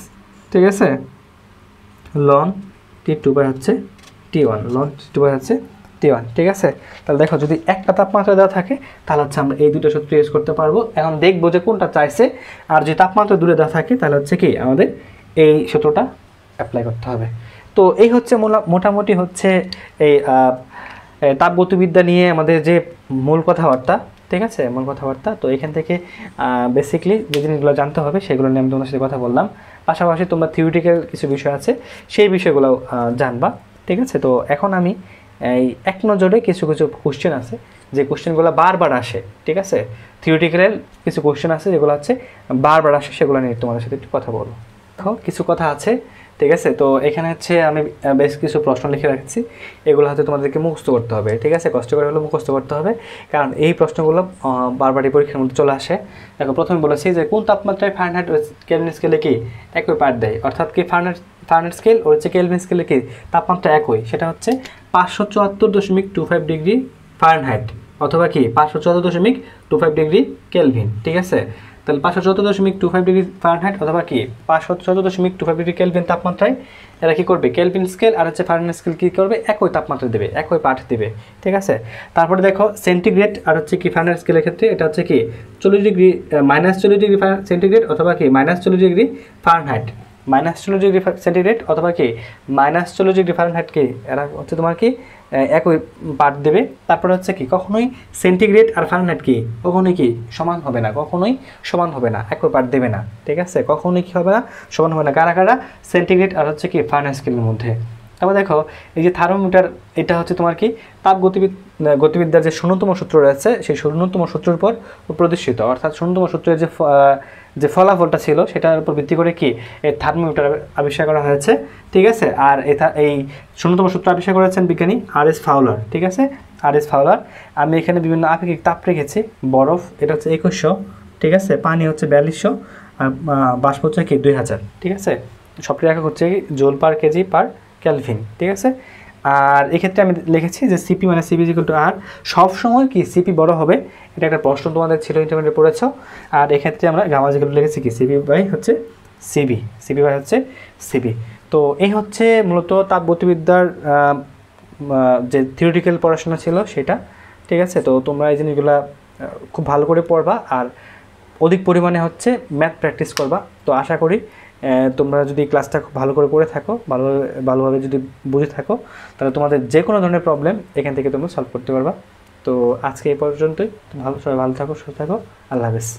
ঠিক আছে, লন T2 বাই হচ্ছে T1, লন T2 বাই হচ্ছে T1, ঠিক আছে। তাহলে দেখো যদি একটা তাপমাত্রা দেওয়া থাকে তাহলে হচ্ছে আমরা এই দুটো সূত্র ইউজ করতে পারবো। এখন দেখবো যে কোনটা চাইছে। আর যদি তাপমাত্রা দূরে দেওয়া থাকে তাহলে হচ্ছে কি আমাদের এই সূত্রটা অ্যাপ্লাই করতে হবে। তো এই হচ্ছে মোটামুটি হচ্ছে এই তাপগতিবিদ্যা নিয়ে আমাদের যে মূল কথাবার্তা, ঠিক আছে, মূল কথাবার্তা। তো এখান থেকে বেসিকলি যে জিনিসগুলো জানতে হবে সেগুলো নিয়ে আমি তোমাদের সাথে কথা বললাম। পাশাপাশি তোমরা থিওরিটিক্যাল কিছু বিষয় আছে সেই বিষয়গুলো জানবা, ঠিক আছে। তো এখন আমি এই এক নজরে কিছু কোশ্চেন আছে যে কোশ্চেনগুলো বারবার আসে, ঠিক আছে, থিওরিটিক্যাল কিছু কোশ্চেন আছে যেগুলো হচ্ছে বারবার আসে, সেগুলো নিয়ে তোমাদের সাথে একটু কথা বলবো। দেখো কিছু কথা আছে, ঠিক আছে। তো এখানে হচ্ছে আমি বেশ কিছু প্রশ্ন লিখে রাখছি, এগুলো হচ্ছে তোমাদেরকে মুখস্থ করতে হবে, ঠিক আছে, কষ্ট করে হলেও মুখস্থ করতে হবে, কারণ এই প্রশ্নগুলো বারবারই পরীক্ষার মধ্যে চলে আসে। দেখো প্রথমে বলেছি যে কোন তাপমাত্রায় ফারেনহাইট কেলভিন স্কেলে কি একই পাঠ দেয়, অর্থাৎ কি ফারেনহাইট স্কেল ও হচ্ছে কেলভিন স্কেলে কি তাপমাত্রা একই, সেটা হচ্ছে 574.25 ডিগ্রি ফারেনহাইট, অথবা কি 574.25 ডিগ্রি কেলভিন, ঠিক আছে। তাহলে 574.25 ডিগ্রি ফারেনহাইট অথবা কি 574.25 ডিগ্রি কেলভিন তাপমাত্রায় এরা কি করবে, কেলভিন স্কেল আর হচ্ছে ফারেনহাইট স্কেল কি করবে, একই তাপমাত্রা দেবে, একই পাঠ দেবে, ঠিক আছে। তারপরে দেখো সেন্টিগ্রেড আর হচ্ছে কি ফারেনহাইট স্কেলের ক্ষেত্রে এটা হচ্ছে কি 40 ডিগ্রি -40 ডিগ্রি সেন্টিগ্রেড অথবা কি -40 ডিগ্রি ফারেনহাইট, -40 ডিগ্রি সেন্টিগ্রেড অথবা কি -40 ডিগ্রি ফারেনহাইট কি এরা হচ্ছে তোমার কি একই পাঠ দেবে। তারপরে হচ্ছে কি কখনোই সেন্টিগ্রেড আর ফারেনহাইট কি কখনোই কি সমান হবে না, কখনোই সমান হবে না, একই পাঠ দেবে না, ঠিক আছে, কখনোই কি হবে না, সমান হবে না। কারা কারা, সেন্টিগ্রেড আর হচ্ছে কি ফারেনহাইট স্কেলের মধ্যে। তারপর দেখো এই যে থার্মোমিটার, এটা হচ্ছে তোমার কি গতিবিদ্যার যে শূন্যতম সূত্র রয়েছে সেই শূন্যতম সূত্রের উপর প্রতিষ্ঠিত, অর্থাৎ শূন্যতম সূত্রের যে ফলাফলটা ছিল সেটার উপর ভিত্তি করে কি এই থার্মোমিটার আবিষ্কার করা হয়েছে, ঠিক আছে। আর এই শূন্যতম সূত্র আবিষ্কার করেছেন বিজ্ঞানী R.S. ফাউলার, ঠিক আছে, R.S. ফাউলার। আমি এখানে বিভিন্ন আপেক্ষিক তাপ রেখেছি, বরফ এটা হচ্ছে 2100, ঠিক আছে, পানি হচ্ছে 4200, আর বাষ্প হচ্ছে কি 2000, ঠিক আছে, সবটির একক হচ্ছে joule per KG per kelvin, ঠিক আছে। আর এক্ষেত্রে আমি লিখেছি যে সিপি মানে সিপি ইকুয়াল টু আর, সবসময় কি সিপি বড় হবে, এটা একটা প্রশ্ন তোমাদের ছিল, ইন্টারমিডিয়েট পড়েছ। আর এক্ষেত্রে আমরা গামা যেগুলো লিখেছি কি সিপি বাই হচ্ছে সিবি, সিপি বাই হচ্ছে সিবি। তো এই হচ্ছে মূলত তাপগতিবিদ্যার যে থিওরিটিক্যাল পড়াশোনা ছিল সেটা, ঠিক আছে। তো তোমরা এই জিনিসগুলো খুব ভালো করে পড়বা আর অধিক পরিমাণে হচ্ছে ম্যাথ প্র্যাকটিস করবা। তো আশা করি তোমরা যদি ক্লাসটা খুব ভালো করে করে থাকো, ভালোভাবে যদি বুঝে থাকো, তাহলে তোমাদের যে কোনো ধরনের প্রবলেম এখান থেকে তোমরা সলভ করতে পারবা। তো আজকে এই পর্যন্তই। সবাই ভালো থাকো, সুস্থ থাকো, আল্লাহ হাফেজ।